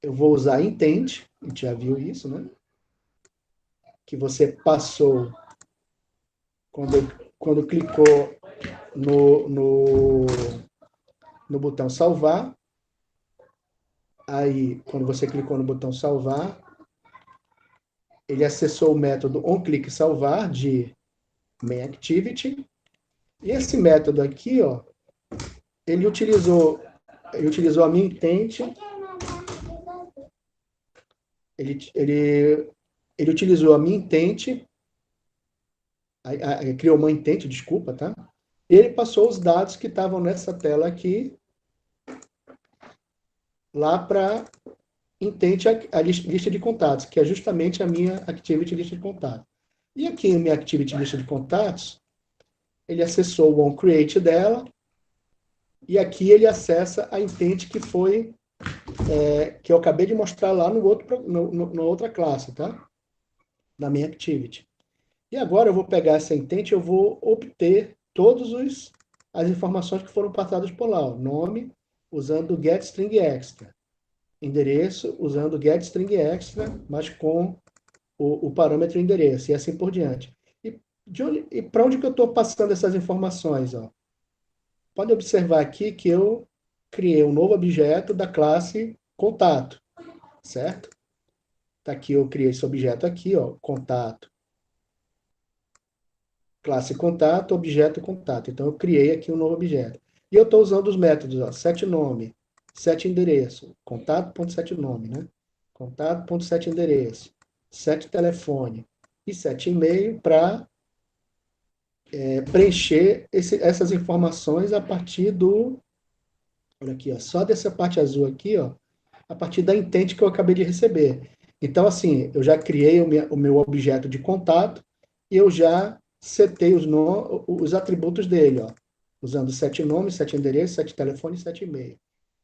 Eu vou usar intent, a gente já viu isso, né? Que você passou quando clicou no botão salvar. Aí, quando você clicou no botão salvar, ele acessou o método onClickSalvar de MainActivity. E esse método aqui, ó, ele utilizou a minha intent, ele utilizou a minha intent, criou uma intent, desculpa, tá? E ele passou os dados que estavam nessa tela aqui, lá para intent a lista de contatos, que é justamente a minha activity lista de contatos. E aqui a minha activity lista de contatos, ele acessou o onCreate dela, e aqui ele acessa a intent que foi que eu acabei de mostrar lá na outra classe, tá? Na minha activity. E agora eu vou pegar essa intent e eu vou obter todas as informações que foram passadas por lá. Ó. Nome, usando getStringExtra. Endereço, usando getStringExtra, mas com o parâmetro endereço, e assim por diante. E para onde que eu estou passando essas informações? Ó? Pode observar aqui que eu criei um novo objeto da classe contato, certo? Tá aqui, eu criei esse objeto aqui, ó, contato. Classe contato, objeto contato. Então, eu criei aqui um novo objeto. E eu estou usando os métodos, ó, setNome, setEndereço, contato.setNome, né? Contato.setEndereço, setTelefone e setEmail para preencher essas informações a partir do... Olha aqui, ó, só dessa parte azul aqui, ó, a partir da intent que eu acabei de receber. Então, assim, eu já criei o meu objeto de contato e eu já setei os atributos dele, ó, usando sete nomes, sete endereços, sete telefone e sete e-mail.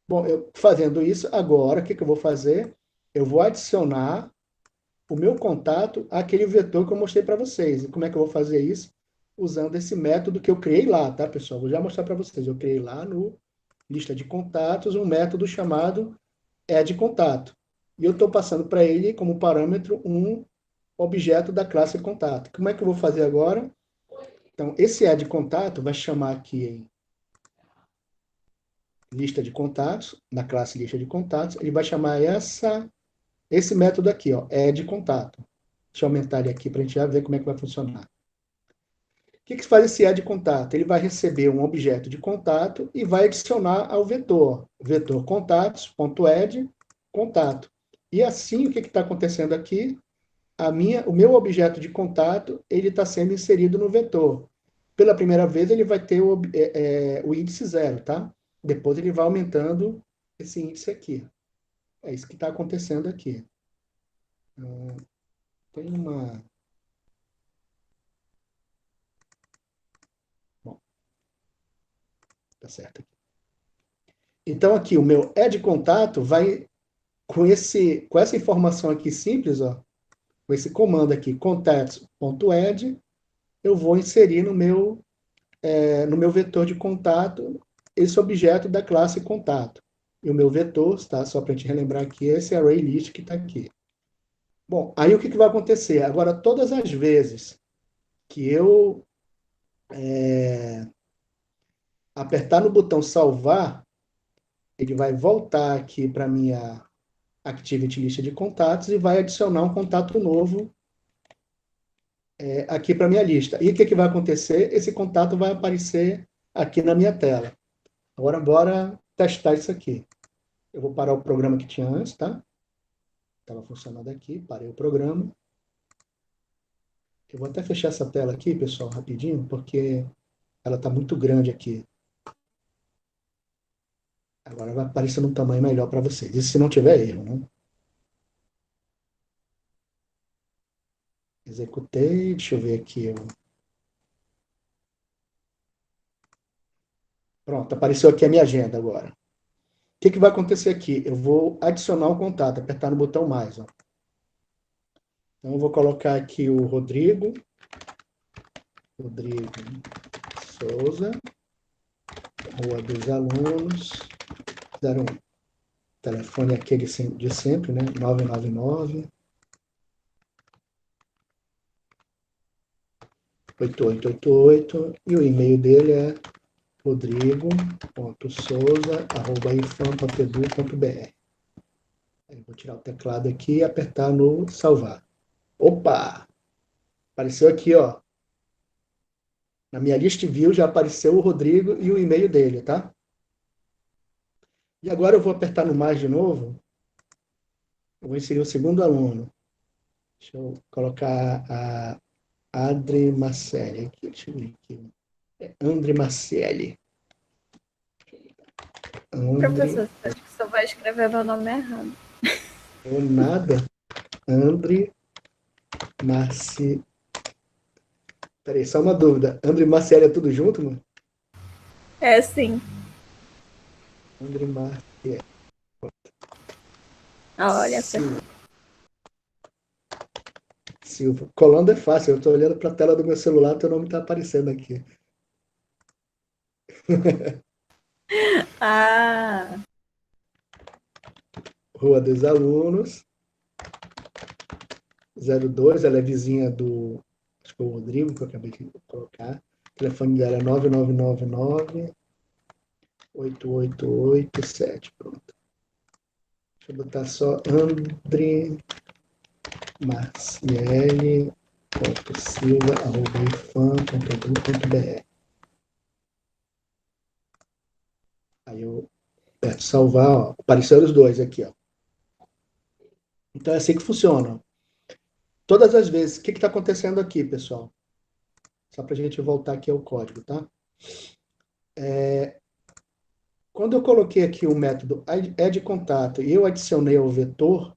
Bom, eu fazendo isso, agora, o que eu vou fazer? Eu vou adicionar o meu contato àquele vetor que eu mostrei para vocês. E como é que eu vou fazer isso? Usando esse método que eu criei lá, tá, pessoal? Vou já mostrar para vocês. Eu criei lá no lista de contatos um método chamado addContato. E eu estou passando para ele como parâmetro um objeto da classe contato. Como é que eu vou fazer agora? Então, esse addContato vai chamar aqui em lista de contatos, na classe lista de contatos, ele vai chamar esse método aqui, ó, addContato. Deixa eu aumentar ele aqui para a gente já ver como é que vai funcionar. que faz esse add contato? Ele vai receber um objeto de contato e vai adicionar ao vetor. Vetor contatos.add contato. E assim, o que está acontecendo aqui? O meu objeto de contato ele está sendo inserido no vetor. Pela primeira vez, ele vai ter o índice 0, tá? Depois ele vai aumentando esse índice aqui. É isso que está acontecendo aqui. Tem uma... Bom, tá certo aqui. Então, aqui, o meu add contato vai, com essa informação aqui simples, ó, com esse comando aqui, contacts.add, eu vou inserir no meu vetor de contato esse objeto da classe contato. E o meu vetor, tá? Só para a gente relembrar aqui, esse array list que está aqui. Bom, aí o que vai acontecer? Agora, todas as vezes que eu apertar no botão salvar, ele vai voltar aqui para a minha Activity List de contatos e vai adicionar um contato novo aqui para a minha lista. E o que vai acontecer? Esse contato vai aparecer aqui na minha tela. Agora, bora testar isso aqui. Eu vou parar o programa que tinha antes, tá? Estava funcionando aqui, parei o programa. Eu vou até fechar essa tela aqui, pessoal, rapidinho, porque ela está muito grande aqui. Agora vai aparecer num tamanho melhor para vocês. Isso se não tiver erro, né? Executei, deixa eu ver aqui. Pronto, apareceu aqui a minha agenda agora. O que vai acontecer aqui? Eu vou adicionar um contato, apertar no botão mais. Ó. Então, eu vou colocar aqui o Rodrigo Souza, Rua dos Alunos, 01. Telefone aquele de sempre, né? 999 8888 e o e-mail dele é rodrigo.souza@ifam.edu.br. Vou tirar o teclado aqui e apertar no salvar. Opa! Apareceu aqui, ó. Na minha list view já apareceu o Rodrigo e o e-mail dele, tá? E agora eu vou apertar no mais de novo. Eu vou inserir o segundo aluno. Deixa eu colocar a Adri Marcelli aqui. Deixa eu ver aqui. André Marcelli.
Professor, você acha que só vai escrever meu nome errado?
Ou nada. André Marcelli. Peraí, só uma dúvida. André Marcelli é tudo junto, mano?
É, sim.
André Marcelli.
Olha,
Silva. Colando é fácil. Eu estou olhando para a tela do meu celular, teu nome está aparecendo aqui.
Ah,
Rua dos Alunos. 02, ela é vizinha do, acho que é o Rodrigo, que eu acabei de colocar. O telefone dela é 9999 8887. Pronto. Deixa eu botar só André Marciele.silva@ifam.edu.br. Aí eu aperto salvar, ó. Apareceram os dois aqui, ó. Então é assim que funciona. Todas as vezes, o que está acontecendo aqui, pessoal? Só para a gente voltar aqui ao código, tá? Quando eu coloquei aqui o método addContato e eu adicionei ao vetor,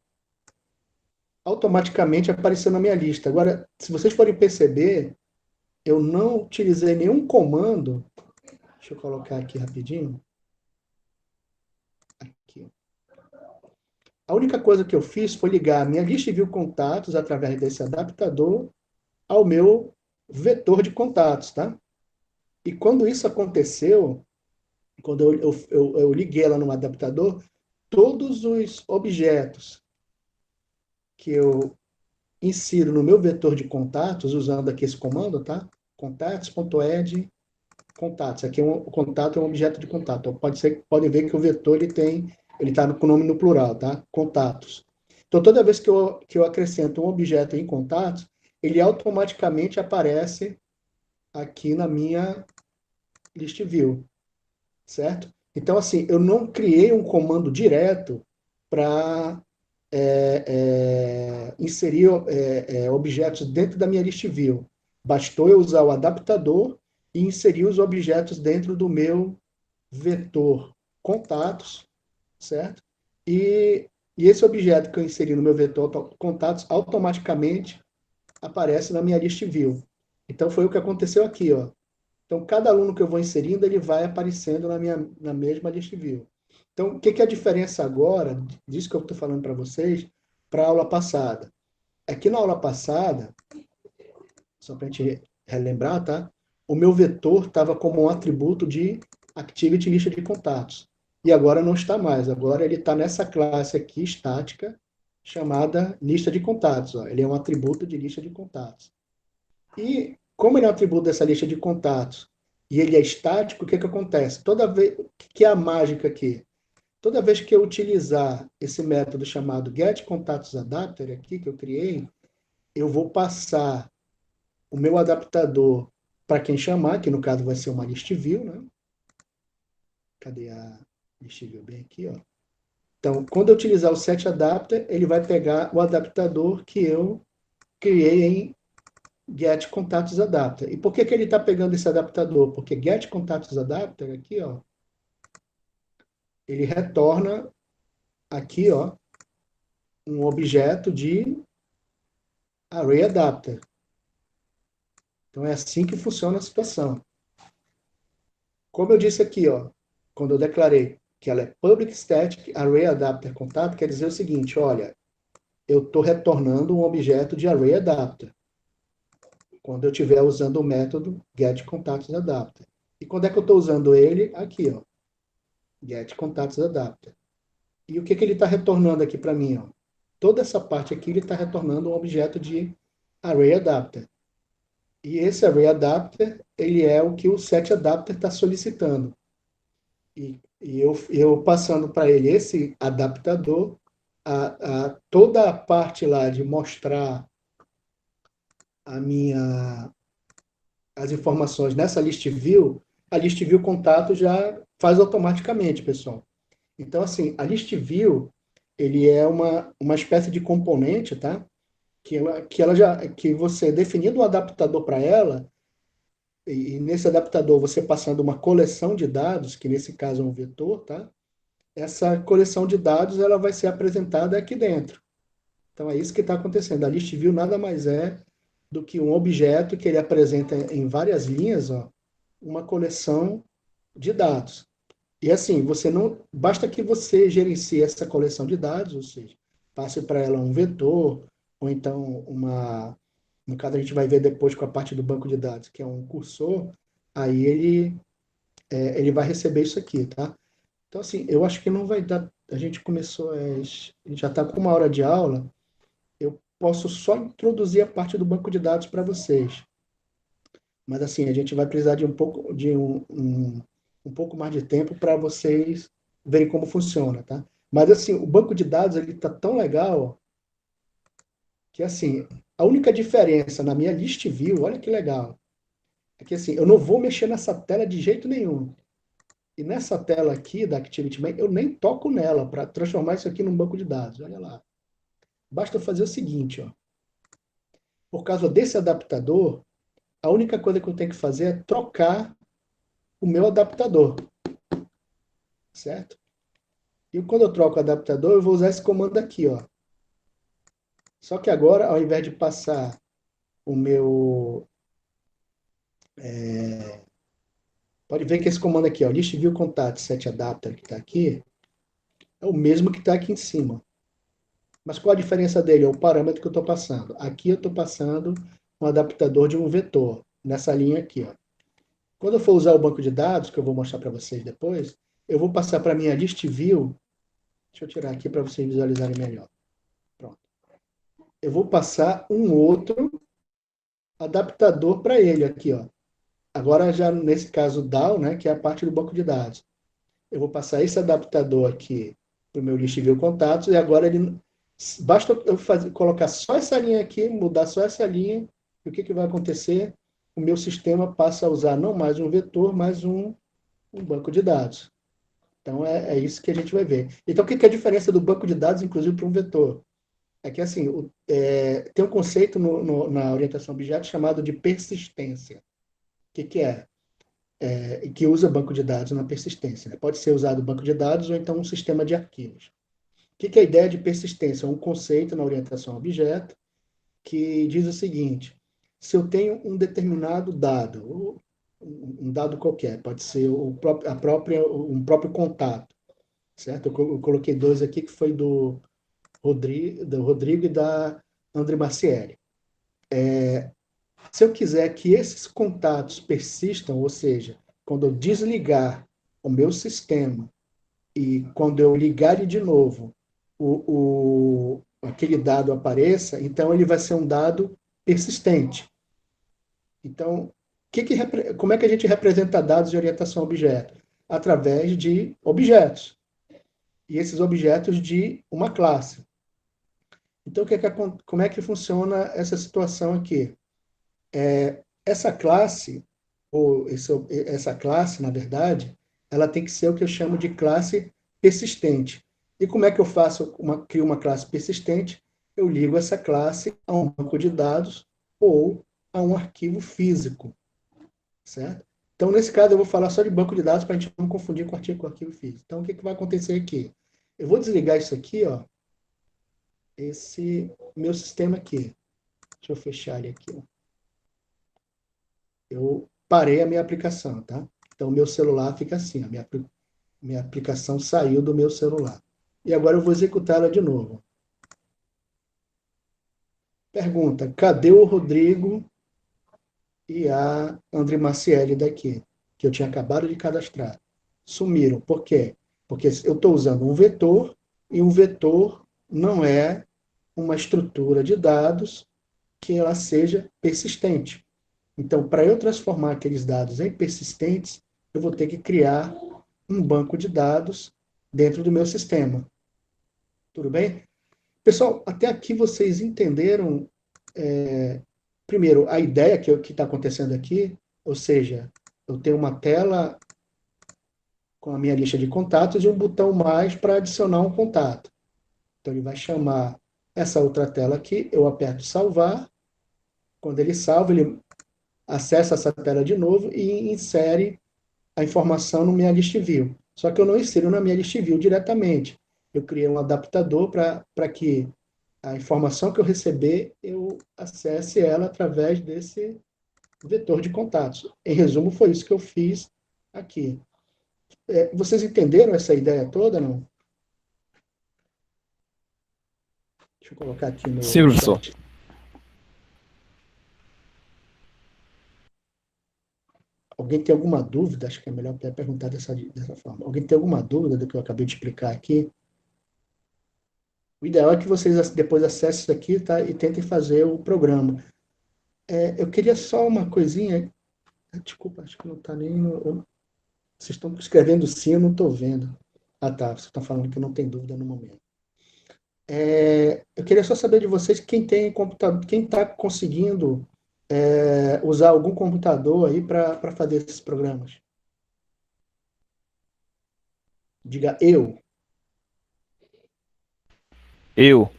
automaticamente apareceu na minha lista. Agora, se vocês forem perceber, eu não utilizei nenhum comando. Deixa eu colocar aqui rapidinho. Aqui. A única coisa que eu fiz foi ligar a minha lista de view contatos através desse adaptador ao meu vetor de contatos, tá? E quando isso aconteceu, quando eu liguei ela no adaptador, todos os objetos que eu insiro no meu vetor de contatos, usando aqui esse comando, tá? Contatos.add contatos. Aqui o contato é um objeto de contato. Então, podem ver que o vetor ele está com o nome no plural, tá? Contatos. Então, toda vez que eu acrescento um objeto em contatos, ele automaticamente aparece aqui na minha list view, certo? Então, assim, eu não criei um comando direto para inserir objetos dentro da minha list view. Bastou eu usar o adaptador e inserir os objetos dentro do meu vetor contatos, certo? E esse objeto que eu inseri no meu vetor contatos automaticamente aparece na minha list view. Então foi o que aconteceu aqui, ó. Então cada aluno que eu vou inserindo, ele vai aparecendo na mesma list view. Então, o que é a diferença agora, disso que eu estou falando para vocês, para a aula passada? Aqui na aula passada, só para a gente relembrar, tá? O meu vetor estava como um atributo de activity lista de contatos. E agora não está mais. Agora ele está nessa classe aqui, estática, chamada lista de contatos. Ó. Ele é um atributo de lista de contatos. E como ele é um atributo dessa lista de contatos e ele é estático, o que acontece? Toda vez que é a mágica aqui, toda vez que eu utilizar esse método chamado getContatosAdapter aqui que eu criei, eu vou passar o meu adaptador para quem chamar, que no caso vai ser uma list view, né? Cadê a list view? Bem aqui, ó. Então, quando eu utilizar o setAdapter, ele vai pegar o adaptador que eu criei em getContatosAdapter. E por que ele está pegando esse adaptador? Porque getContatosAdapter aqui, ó, ele retorna aqui, ó, um objeto de ArrayAdapter. Então é assim que funciona a situação. Como eu disse aqui, ó, quando eu declarei que ela é Public Static ArrayAdapter Contato, quer dizer o seguinte, olha, eu estou retornando um objeto de ArrayAdapter quando eu estiver usando o método getContatosAdapter. E quando é que eu estou usando ele? Aqui, ó, getContatosAdapter. E o que ele está retornando aqui para mim? Ó? Toda essa parte aqui ele está retornando um objeto de ArrayAdapter. E esse ArrayAdapter, ele é o que o setAdapter está solicitando. E eu passando para ele esse adaptador, toda a parte lá de mostrar as informações nessa list view, a list view contato já faz automaticamente, pessoal. Então, assim, a list view, ele é uma espécie de componente, tá? Que você definindo um adaptador para ela, e nesse adaptador você passando uma coleção de dados, que nesse caso é um vetor, tá? Essa coleção de dados ela vai ser apresentada aqui dentro. Então é isso que está acontecendo. A list view nada mais é do que um objeto que ele apresenta em várias linhas, ó, uma coleção de dados. E assim, você não basta que você gerencie essa coleção de dados, ou seja, passe para ela um vetor, ou então no caso a gente vai ver depois com a parte do banco de dados, que é um cursor, aí ele vai receber isso aqui, tá? Então assim, eu acho que não vai dar, a gente começou, a gente já está com 1 hora de aula, eu posso só introduzir a parte do banco de dados para vocês. Mas assim, a gente vai precisar de um pouco mais de tempo para vocês verem como funciona, tá? Mas assim, o banco de dados ele tá tão legal que assim, a única diferença na minha list view, olha que legal, é que assim, eu não vou mexer nessa tela de jeito nenhum. E nessa tela aqui da ActivityMain, eu nem toco nela para transformar isso aqui num banco de dados. Olha lá. Basta fazer o seguinte, ó. Por causa desse adaptador, a única coisa que eu tenho que fazer é trocar o meu adaptador, certo? E quando eu troco o adaptador, eu vou usar esse comando aqui, ó. Só que agora, ao invés de passar o meu... pode ver que esse comando aqui, ó, list view contact set adapter, que está aqui, é o mesmo que está aqui em cima. Mas qual a diferença dele? É o parâmetro que eu estou passando. Aqui eu estou passando um adaptador de um vetor, nessa linha aqui, ó. Quando eu for usar o banco de dados, que eu vou mostrar para vocês depois, eu vou passar para a minha list view. Deixa eu tirar aqui para vocês visualizarem melhor. Pronto. Eu vou passar um outro adaptador para ele aqui, ó. Agora já nesse caso DAO, né, que é a parte do banco de dados. Eu vou passar esse adaptador aqui para o meu list view contatos e agora ele basta eu colocar só essa linha aqui, mudar só essa linha, e o que vai acontecer? o meu sistema passa a usar não mais um vetor, mas um banco de dados. Então, é isso que a gente vai ver. Então, o que é a diferença do banco de dados, inclusive, para um vetor? É que, assim, tem um conceito na orientação a objetos chamado de persistência. O que é? Que usa banco de dados na persistência, né? Pode ser usado banco de dados ou então um sistema de arquivos. O que é a ideia de persistência? É um conceito na orientação a objeto que diz o seguinte: se eu tenho um determinado dado, um dado qualquer, pode ser um próprio contato, certo? Eu coloquei dois aqui que foi do Rodrigo e da André Maciel. Se eu quiser que esses contatos persistam, ou seja, quando eu desligar o meu sistema e quando eu ligar ele de novo, aquele dado apareça, então ele vai ser um dado persistente. Então, como é que a gente representa dados de orientação a objeto? Através de objetos. E esses objetos de uma classe. Então, como é que funciona essa situação aqui? Essa classe, essa classe, na verdade, ela tem que ser o que eu chamo de classe persistente. E como é que eu crio uma classe persistente? Eu ligo essa classe a um banco de dados ou a um arquivo físico, certo? Então, nesse caso, eu vou falar só de banco de dados para a gente não confundir com arquivo físico. Então, o que vai acontecer aqui? Eu vou desligar isso aqui, ó, esse meu sistema aqui. Deixa eu fechar ele aqui, ó. Eu parei a minha aplicação, tá? Então, meu celular fica assim, a minha aplicação saiu do meu celular. E agora eu vou executá-la de novo. Pergunta, cadê o Rodrigo e a André Maciel daqui, que eu tinha acabado de cadastrar? Sumiram. Por quê? Porque eu estou usando um vetor, e um vetor não é uma estrutura de dados que ela seja persistente. Então, para eu transformar aqueles dados em persistentes, eu vou ter que criar um banco de dados dentro do meu sistema. Tudo bem? Pessoal, até aqui vocês entenderam, primeiro, a ideia que está acontecendo aqui, ou seja, eu tenho uma tela com a minha lista de contatos e um botão mais para adicionar um contato. Então, ele vai chamar essa outra tela aqui, eu aperto salvar. Quando ele salva, ele acessa essa tela de novo e insere a informação no minha list view. Só que eu não insiro na minha list view diretamente. Eu criei um adaptador para que a informação que eu receber, eu acesse ela através desse vetor de contatos. Em resumo, foi isso que eu fiz aqui. Vocês entenderam essa ideia toda, não? Deixa eu colocar aqui
Sim,
no
professor.
chat. Alguém tem alguma dúvida? Acho que é melhor até perguntar dessa forma. Alguém tem alguma dúvida do que eu acabei de explicar aqui? O ideal é que vocês depois acessem isso aqui, tá, e tentem fazer o programa. Eu queria só uma coisinha. Desculpa, acho que não está nem no. Vocês estão escrevendo sim, eu não estou vendo. Ah, tá. Vocês estão falando que não tem dúvida no momento. Eu queria só saber de vocês quem tem computador, quem está conseguindo usar algum computador aí para fazer esses programas. Diga eu.
Eu,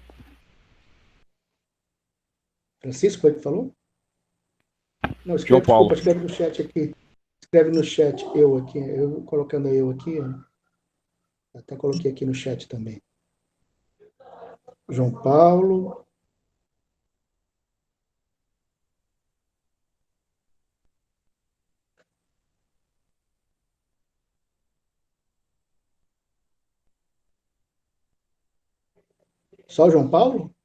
Francisco, foi que falou? Não,
João
desculpa,
Paulo.
escreve no chat aqui. Escreve no chat eu aqui. Eu colocando eu aqui, ó. Até coloquei aqui no chat também. João Paulo. Só João Paulo?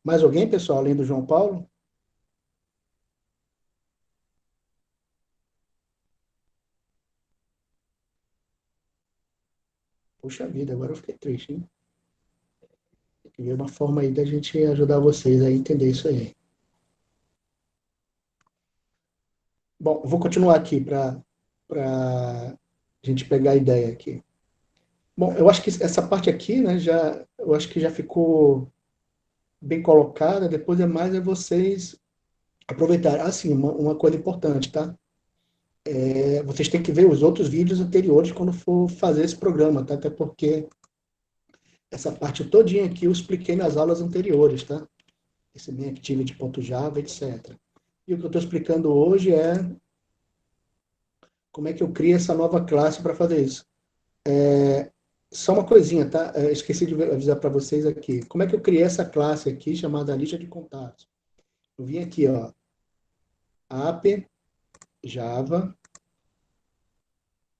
Mais alguém, pessoal, além do João Paulo? Puxa vida, agora eu fiquei triste, hein? Tem que ver uma forma aí da gente ajudar vocês a entender isso aí. Bom, vou continuar aqui para a gente pegar a ideia aqui. Bom, eu acho que essa parte aqui, né, eu acho que já ficou bem colocada. Depois é vocês aproveitarem. Assim, uma coisa importante, tá? Vocês têm que ver os outros vídeos anteriores quando for fazer esse programa, tá? Até porque essa parte todinha aqui eu expliquei nas aulas anteriores, tá? Esse main activity.java, etc. E o que eu estou explicando hoje é como é que eu crio essa nova classe para fazer isso. Só uma coisinha, tá? Esqueci de avisar para vocês aqui. Como é que eu criei essa classe aqui chamada lista de contatos? Eu vim aqui, ó, app java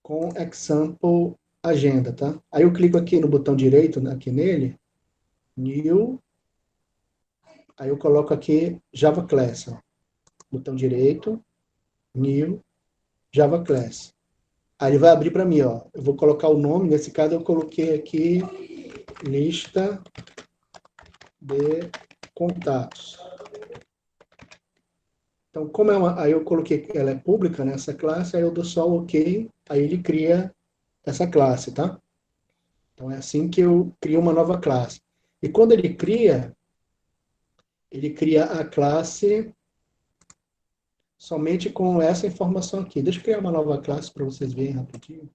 com example agenda, tá? Aí eu clico aqui no botão direito, aqui nele, new, aí eu coloco aqui Java Class, ó. Botão direito, new, Java Class. Aí ele vai abrir para mim, ó. Eu vou colocar o nome, nesse caso eu coloquei aqui lista de contatos. Então, aí eu coloquei que ela é pública nessa classe, aí eu dou só o OK, aí ele cria essa classe, tá? Então é assim que eu crio uma nova classe. E quando ele cria a classe somente com essa informação aqui. Deixa eu criar uma nova classe para vocês verem rapidinho.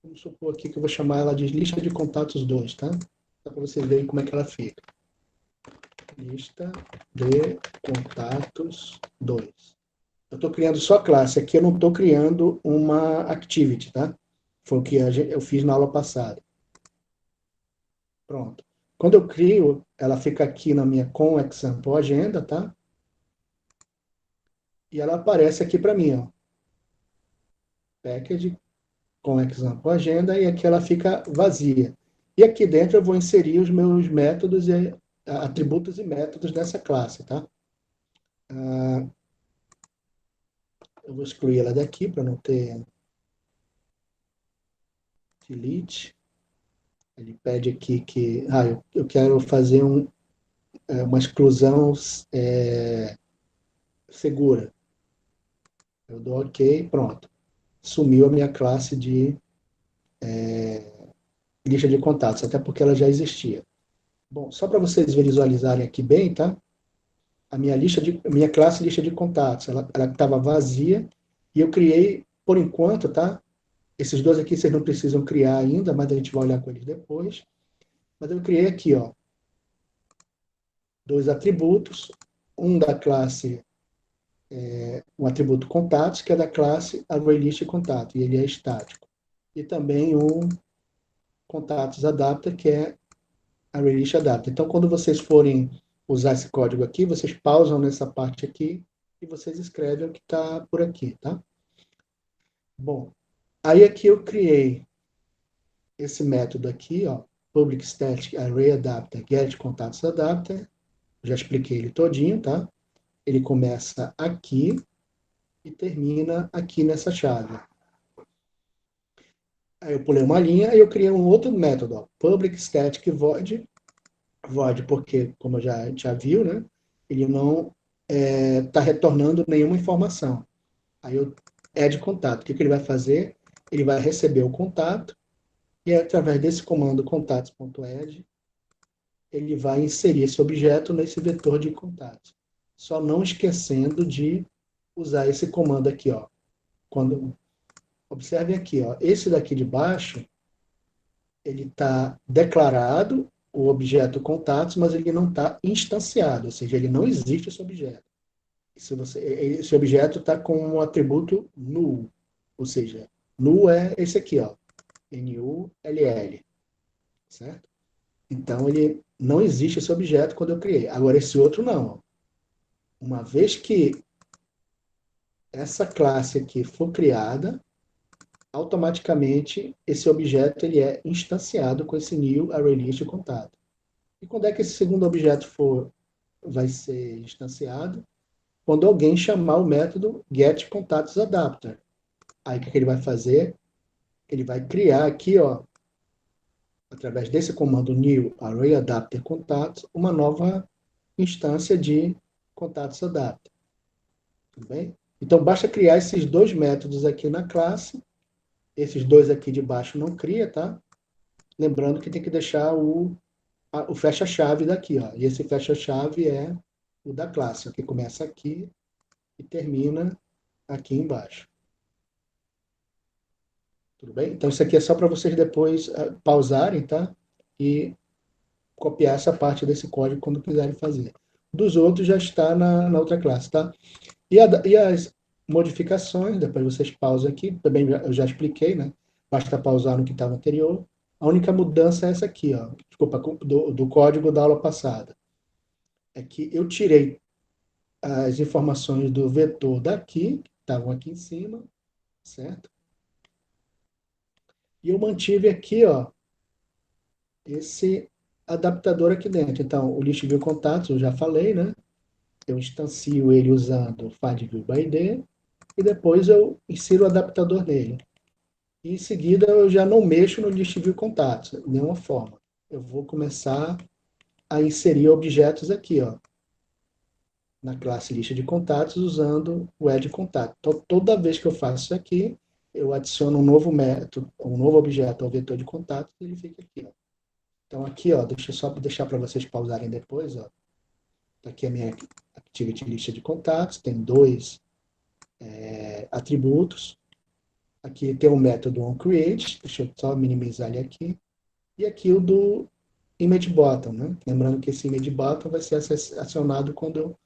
Vamos supor aqui que eu vou chamar ela de lista de contatos 2, tá? Só para vocês verem como é que ela fica. Lista de contatos 2. Eu estou criando só classe. Aqui eu não estou criando uma activity, tá? Foi o que eu fiz na aula passada. Pronto. Quando eu crio, ela fica aqui na minha com example agenda, tá? E ela aparece aqui para mim, ó. Package com example agenda, e aqui ela fica vazia. E aqui dentro eu vou inserir os meus métodos e atributos e métodos dessa classe, tá? Eu vou excluir ela daqui para não ter delete. Ele pede aqui que eu quero fazer uma exclusão segura. Eu dou OK, pronto. Sumiu a minha classe de lista de contatos, até porque ela já existia. Bom, só para vocês visualizarem aqui bem, tá? A minha classe lista de contatos, ela estava vazia e eu criei, por enquanto, tá? Esses dois aqui vocês não precisam criar ainda, mas a gente vai olhar com eles depois. Mas eu criei aqui, ó, dois atributos, um da classe, um atributo contatos, que é da classe ArrayList contato, e ele é estático. E também um contatos adapter, que é ArrayList adapter. Então, quando vocês forem usar esse código aqui, vocês pausam nessa parte aqui e vocês escrevem o que está por aqui, tá? Bom, aí aqui eu criei esse método aqui, ó, public static array adapter get contatos adapter. Já expliquei ele todinho, tá? Ele começa aqui e termina aqui nessa chave. Aí eu pulei uma linha e eu criei um outro método, ó, public static void, porque, como já viu, né, ele não está retornando nenhuma informação. Aí eu add contato. O que ele vai fazer? Ele vai receber o contato e através desse comando contatos.add, ele vai inserir esse objeto nesse vetor de contatos. Só não esquecendo de usar esse comando aqui, ó. Observem aqui, ó, esse daqui de baixo, ele está declarado, o objeto contatos, mas ele não está instanciado, ou seja, ele não existe esse objeto. Esse objeto está com um atributo null, ou seja, null é esse aqui, ó, null, certo? Então, ele não existe esse objeto quando eu criei. Agora, esse outro não. Uma vez que essa classe aqui for criada, automaticamente esse objeto ele é instanciado com esse new ArrayList contato. E quando é que esse segundo objeto vai ser instanciado? Quando alguém chamar o método getContatosAdapter. Aí o que ele vai fazer? Ele vai criar aqui, ó, através desse comando new ArrayAdapter contatos, uma nova instância de contatos adapter. Tudo bem? Então, basta criar esses dois métodos aqui na classe. Esses dois aqui de baixo não cria, tá? Lembrando que tem que deixar o fecha-chave daqui, ó. E esse fecha-chave é o da classe, ó, que começa aqui e termina aqui embaixo. Tudo bem? Então, isso aqui é só para vocês depois pausarem, tá? E copiar essa parte desse código quando quiserem fazer. Dos outros já está na outra classe, tá? E as modificações, depois vocês pausam aqui, também eu já expliquei, né? Basta pausar no que estava anterior. A única mudança é essa aqui, ó. Desculpa, do código da aula passada. É que eu tirei as informações do vetor daqui, que estavam aqui em cima, certo? E eu mantive aqui, ó, esse adaptador aqui dentro. Então, o list view contatos, eu já falei, né? Eu instancio ele usando findView by ID e depois eu insiro o adaptador nele. E em seguida eu já não mexo no list view contatos, de nenhuma forma. Eu vou começar a inserir objetos aqui, ó, na classe lista de contatos usando o add contato. Então, toda vez que eu faço isso aqui, eu adiciono um novo método, um novo objeto ao vetor de contatos e ele fica aqui, ó. Então aqui, ó, deixa eu só deixar para vocês pausarem depois, ó. Aqui é a minha activity lista de contatos, tem dois atributos. Aqui tem o método onCreate, deixa eu só minimizar ele aqui. E aqui o do image button, né? Lembrando que esse image button vai ser acionado quando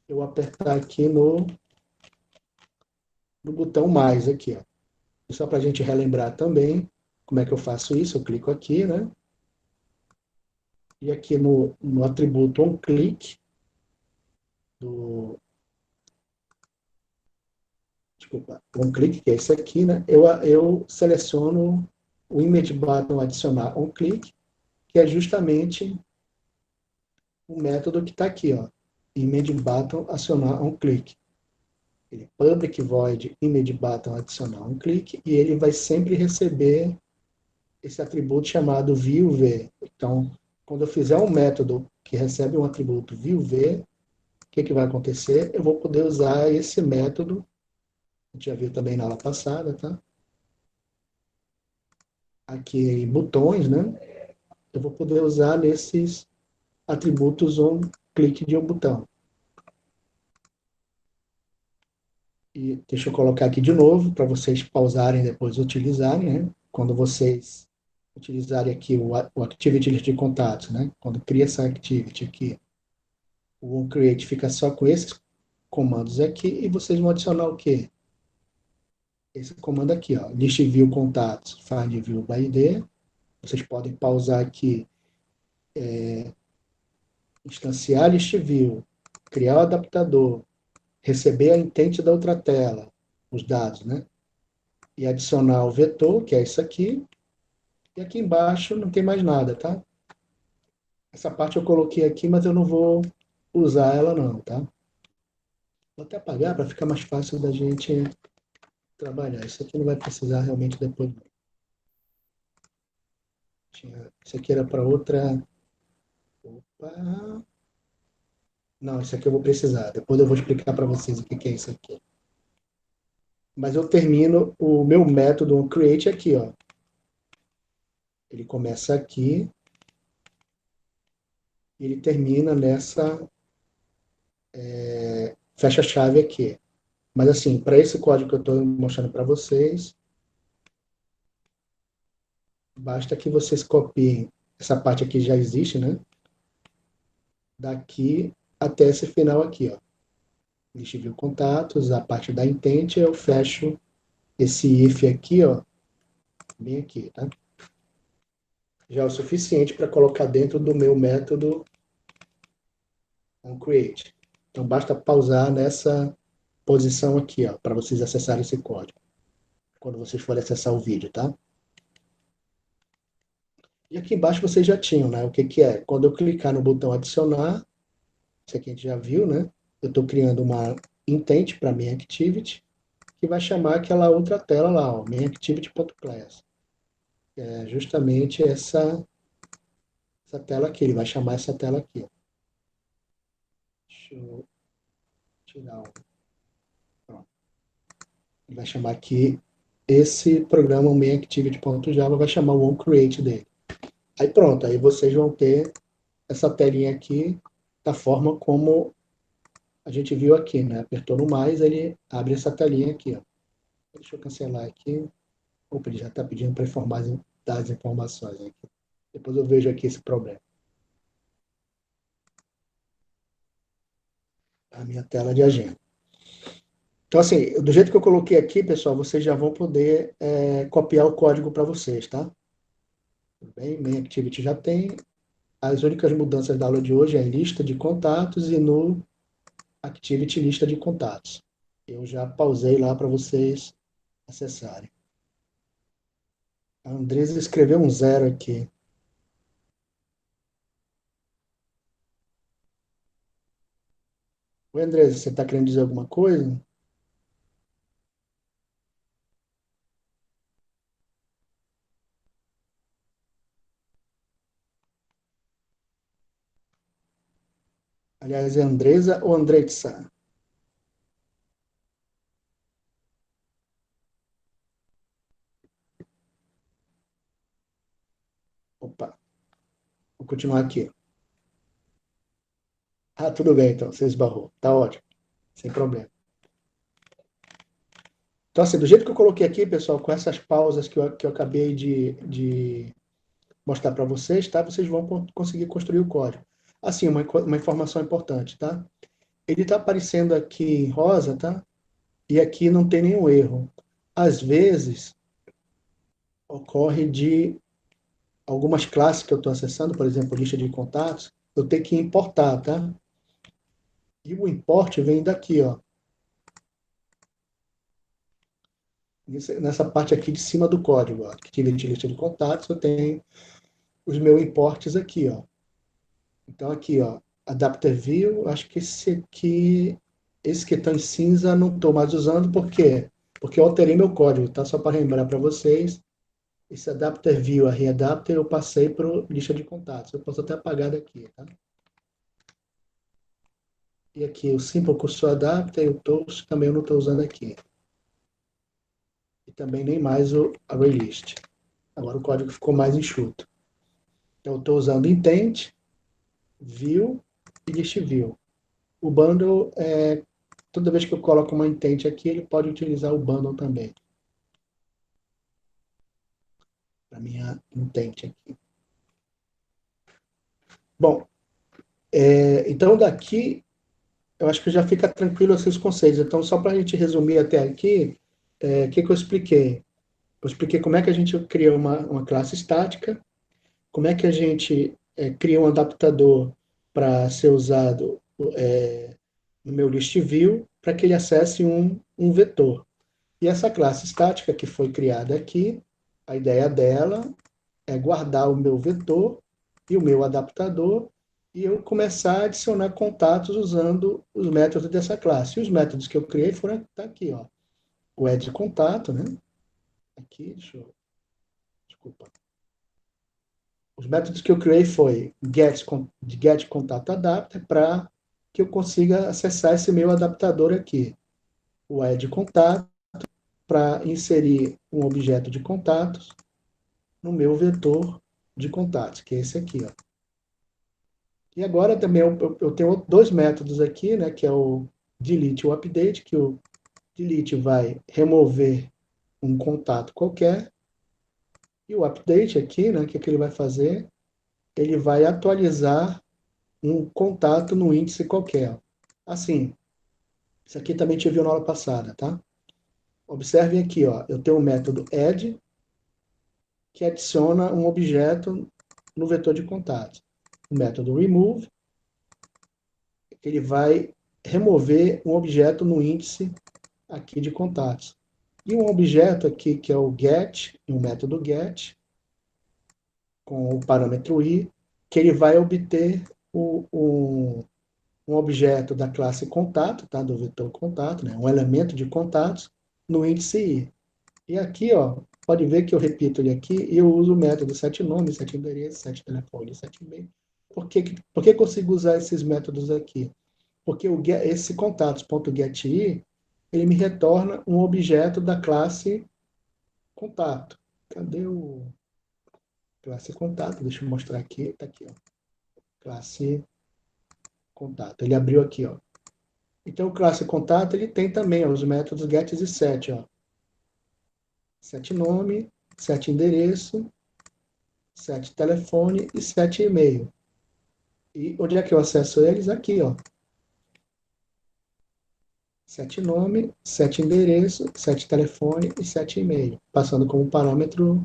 eu apertar aqui no botão mais aqui, ó. E só para a gente relembrar também como é que eu faço isso, eu clico aqui, né? E aqui no atributo onClick, desculpa, onClick, que é esse aqui, né? Eu seleciono o image button adicionar onClick, que é justamente o método que está aqui, ó. Image button acionar onClick. Ele public void image button adicionar onClick e ele vai sempre receber esse atributo chamado viewV. Então, quando eu fizer um método que recebe um atributo viewV, o que vai acontecer? Eu vou poder usar esse método, a gente já viu também na aula passada, tá? Aqui em botões, né? Eu vou poder usar nesses atributos um clique de um botão. E deixa eu colocar aqui de novo, para vocês pausarem e depois utilizarem, né? Quando vocês utilizarem aqui o Activity List de contatos, né? Quando cria essa Activity aqui, o onCreate fica só com esses comandos aqui e vocês vão adicionar o quê? Esse comando aqui, ó, list view contatos, find view by ID. Vocês podem pausar aqui, instanciar list view, criar o adaptador, receber a intent da outra tela, os dados, né? E adicionar o vetor, que é isso aqui. E aqui embaixo não tem mais nada, tá? Essa parte eu coloquei aqui, mas eu não vou usar ela não, tá? Vou até apagar para ficar mais fácil da gente trabalhar. Isso aqui não vai precisar realmente depois. Isso aqui era para outra. Opa. Não, isso aqui eu vou precisar. Depois eu vou explicar para vocês o que é isso aqui. Mas eu termino o meu método create aqui, ó. Ele começa aqui e ele termina nessa fecha-chave aqui. Mas assim, para esse código que eu estou mostrando para vocês, basta que vocês copiem essa parte aqui já existe, né? Daqui até esse final aqui, ó. List view contatos, a parte da intent, eu fecho esse if aqui, ó, bem aqui, tá? Já é o suficiente para colocar dentro do meu método onCreate. Então basta pausar nessa posição aqui, ó, para vocês acessarem esse código, quando vocês forem acessar o vídeo, tá? E aqui embaixo vocês já tinham, né? O que é? Quando eu clicar no botão adicionar, isso aqui a gente já viu, né? Eu estou criando uma intent para minha activity, que vai chamar aquela outra tela lá, ó, mainActivity.class. É justamente essa tela aqui, ele vai chamar essa tela aqui. Ó. Deixa eu tirar o... Pronto. Ele vai chamar aqui esse programa, o mainActivity.java, vai chamar o onCreate dele. Aí pronto, aí vocês vão ter essa telinha aqui da forma como a gente viu aqui, né? Apertou no mais, ele abre essa telinha aqui, ó. Deixa eu cancelar aqui. Opa, ele já está pedindo para informar das informações aqui. Depois eu vejo aqui esse problema. A minha tela de agenda. Então, assim, do jeito que eu coloquei aqui, pessoal, vocês já vão poder copiar o código para vocês, tá? Tudo bem? Main Activity já tem. As únicas mudanças da aula de hoje é em lista de contatos e no Activity lista de contatos. Eu já pausei lá para vocês acessarem. A Andresa escreveu um 0 aqui. Oi, Andresa, você está querendo dizer alguma coisa? Aliás, é Andresa ou Andretsa? Opa, vou continuar aqui. Ah, tudo bem, então, você esbarrou. Tá ótimo, sem problema. Então, assim, do jeito que eu coloquei aqui, pessoal, com essas pausas que eu acabei de mostrar para vocês, tá? Vocês vão conseguir construir o código. Assim, uma informação importante, tá? Ele está aparecendo aqui em rosa, tá? E aqui não tem nenhum erro. Às vezes, ocorre de algumas classes que eu estou acessando, por exemplo, lista de contatos, eu tenho que importar, tá? E o import vem daqui, ó. Nessa parte aqui de cima do código, ó. Activity lista de contatos, eu tenho os meus imports aqui, ó. Então aqui, ó, Adapter View, acho que esse que está em cinza, não estou mais usando, por quê? Porque eu alterei meu código, tá? Só para lembrar para vocês, esse Adapter View, a Readapter, eu passei para lista de contatos. Eu posso até apagar daqui, tá? E aqui o Simple Cursor Adapter e o Toast também eu não estou usando aqui. E também nem mais o ArrayList. Agora o código ficou mais enxuto. Então eu estou usando Intent, View e List View. O bundle, toda vez que eu coloco uma intent aqui, ele pode utilizar o bundle também. Para minha intent aqui. Bom, então daqui, eu acho que já fica tranquilo esses conceitos. Então, só para a gente resumir até aqui, o que eu expliquei? Eu expliquei como é que a gente cria uma classe estática, como é que a gente cria um adaptador para ser usado no meu list view, para que ele acesse um vetor. E essa classe estática que foi criada aqui, a ideia dela é guardar o meu vetor e o meu adaptador e eu começar a adicionar contatos usando os métodos dessa classe. E os métodos que eu criei foram tá aqui, ó. O add contato, né? Aqui, desculpa. Os métodos que eu criei foi get contato adapter para que eu consiga acessar esse meu adaptador aqui. O add contato para inserir um objeto de contatos no meu vetor de contatos, que é esse aqui, ó. E agora também eu tenho dois métodos aqui, né, que é o delete e o update, que o delete vai remover um contato qualquer, e o update aqui, né, que ele vai fazer? Ele vai atualizar um contato no índice qualquer. Assim, isso aqui também te viu na aula passada, tá? Observem aqui, ó, eu tenho o método add, que adiciona um objeto no vetor de contatos. O método remove, ele vai remover um objeto no índice aqui de contatos. E um objeto aqui que é o get, um método get, com o parâmetro i, que ele vai obter um objeto da classe contato, tá? Do vetor contato, né? Um elemento de contatos no índice i. E aqui, ó, pode ver que eu repito ele aqui e eu uso o método setNome, setEndereço, setTelefone, setEmail. Por que consigo usar esses métodos aqui? Porque esse contatos.getI, ele me retorna um objeto da classe contato. Cadê o classe contato? Deixa eu mostrar aqui. Está aqui, ó. Classe contato. Ele abriu aqui, ó. Então, o classe contato, ele tem também ó, os métodos get e set, ó. Set nome, set endereço, set telefone e set e-mail. E onde é que eu acesso eles? Aqui, ó. Set nome, set endereço, set telefone e set e-mail. Passando como parâmetro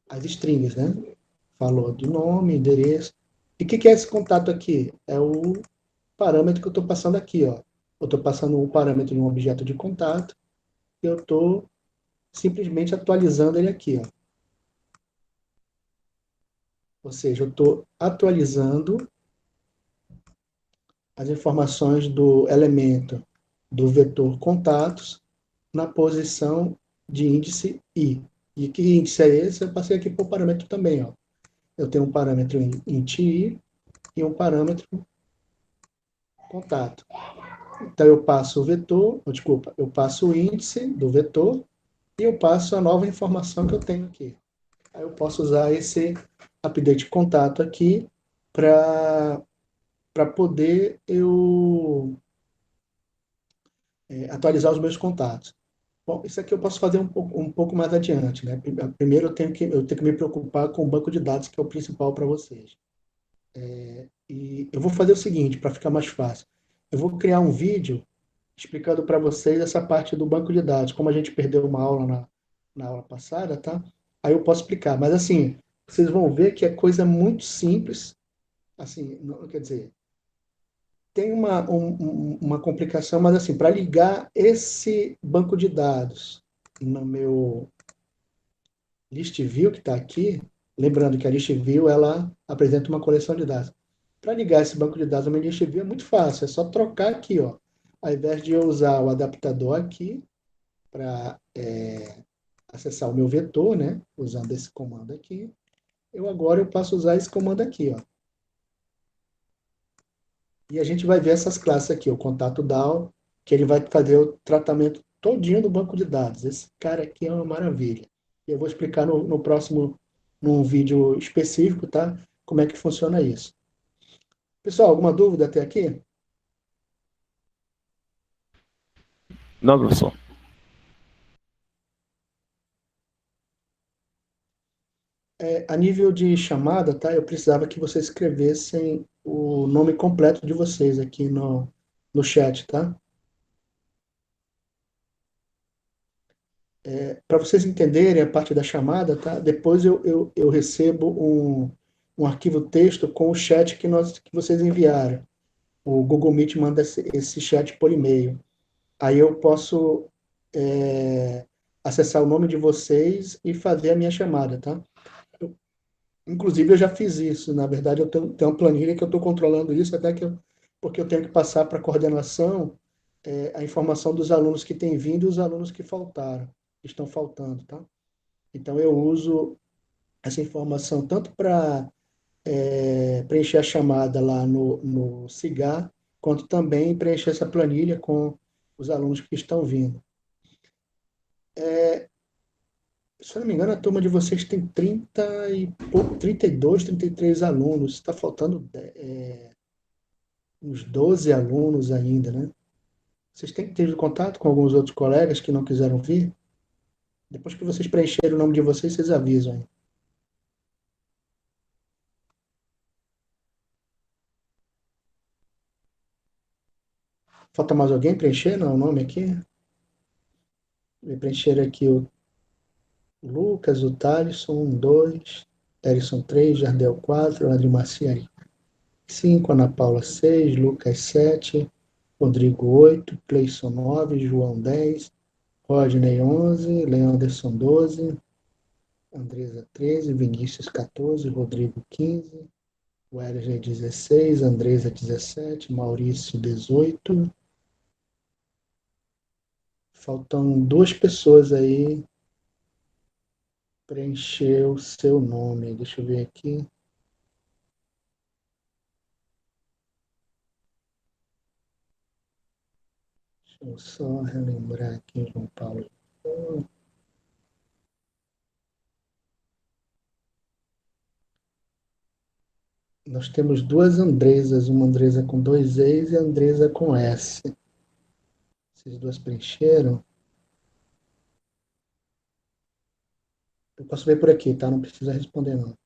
as strings, né? Falou do nome, endereço. E o que é esse contato aqui? É o parâmetro que eu estou passando aqui, ó. Eu estou passando um parâmetro de um objeto de contato e eu estou simplesmente atualizando ele aqui, ó. Ou seja, eu estou atualizando as informações do elemento do vetor contatos na posição de índice i. E que índice é esse? Eu passei aqui por parâmetro também, ó. Eu tenho um parâmetro int i e um parâmetro contato. Então eu passo o vetor, desculpa, eu passo o índice do vetor e eu passo a nova informação que eu tenho aqui. Aí eu posso usar esse update contato aqui para poder eu atualizar os meus contatos. Bom, isso aqui eu posso fazer um pouco mais adiante, né? Primeiro eu tenho que me preocupar com o banco de dados, que é o principal para vocês. E eu vou fazer o seguinte, para ficar mais fácil. Eu vou criar um vídeo explicando para vocês essa parte do banco de dados, como a gente perdeu uma aula na aula passada, tá? Aí eu posso explicar. Mas assim, vocês vão ver que é coisa muito simples, assim, não, quer dizer, tem uma complicação, mas assim, para ligar esse banco de dados no meu list view que está aqui, lembrando que a list view ela apresenta uma coleção de dados. Para ligar esse banco de dados ao meu list view é muito fácil, é só trocar aqui, ó. Ao invés de eu usar o adaptador aqui para acessar o meu vetor, né, usando esse comando aqui, agora eu posso usar esse comando aqui, ó. E a gente vai ver essas classes aqui, o contato DAO, que ele vai fazer o tratamento todinho do banco de dados. Esse cara aqui é uma maravilha. E eu vou explicar no próximo, num vídeo específico, tá? Como é que funciona isso. Pessoal, alguma dúvida até aqui?
Não, professor.
A nível de chamada, tá? Eu precisava que vocês escrevessem o nome completo de vocês aqui no chat, tá? Para vocês entenderem a parte da chamada, tá? Depois eu recebo um arquivo texto com o chat que vocês enviaram. O Google Meet manda esse chat por e-mail. Aí eu posso acessar o nome de vocês e fazer a minha chamada, tá? Inclusive, eu já fiz isso. Na verdade, eu tenho uma planilha que eu estou controlando isso, porque eu tenho que passar para a coordenação a informação dos alunos que têm vindo e os alunos que faltaram, que estão faltando, tá? Então, eu uso essa informação tanto para preencher a chamada lá no CIGAR, quanto também preencher essa planilha com os alunos que estão vindo. Se eu não me engano, a turma de vocês tem 30 e pouco, 32, 33 alunos. Está faltando uns 12 alunos ainda, né? Vocês têm tido contato com alguns outros colegas que não quiseram vir? Depois que vocês preencherem o nome de vocês, vocês avisam aí. Falta mais alguém preencher? Não, o nome aqui? Vou preencher aqui o Lucas, o Thalisson, 1, 2, Erison 3, Jardel 4, André Marciari 5, Ana Paula 6, Lucas 7, Rodrigo 8, Cleison 9, João 10, Rodney 11, Leanderson 12, Andresa 13, Vinícius 14, Rodrigo 15, Wesley 16, Andresa 17, Maurício 18. Faltam duas pessoas aí preencher o seu nome. Deixa eu ver aqui. Deixa eu só relembrar aqui, João Paulo. Nós temos duas Andresas, uma Andresa com dois E's e a Andresa com S. Vocês duas preencheram? Eu posso ver por aqui, tá? Não precisa responder, não.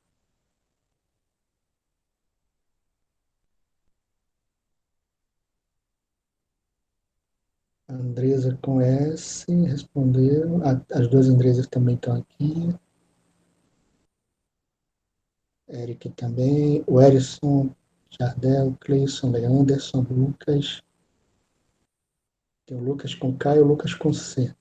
A Andresa com S, responderam. As duas Andresas também estão aqui. Eric também. O Erison, Jardel, Cleison, Leanderson, Lucas. Tem o Lucas com K e o Lucas com C.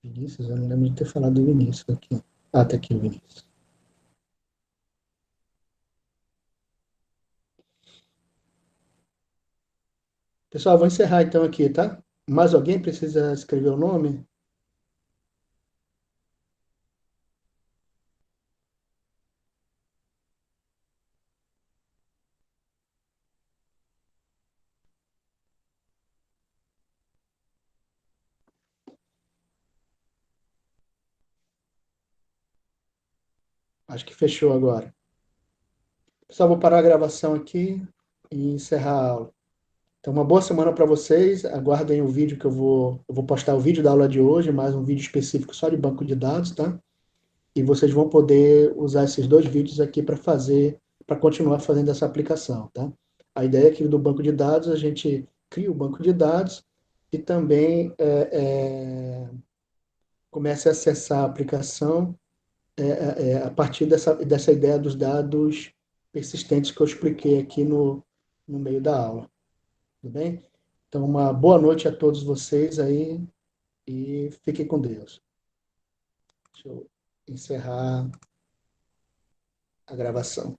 Vinícius, eu não lembro de ter falado do Vinícius aqui. Ah, tá aqui o Vinícius. Pessoal, vou encerrar então aqui, tá? Mais alguém precisa escrever o nome? Acho que fechou agora. Pessoal, vou parar a gravação aqui e encerrar a aula. Então, uma boa semana para vocês. Aguardem o vídeo que eu vou postar o vídeo da aula de hoje, mais um vídeo específico só de banco de dados, tá? E vocês vão poder usar esses dois vídeos aqui para continuar fazendo essa aplicação, tá? A ideia aqui do banco de dados, a gente cria o banco de dados e também comece a acessar a aplicação a partir dessa ideia dos dados persistentes que eu expliquei aqui no meio da aula, tudo bem? Então, uma boa noite a todos vocês aí e fiquem com Deus. Deixa eu encerrar a gravação.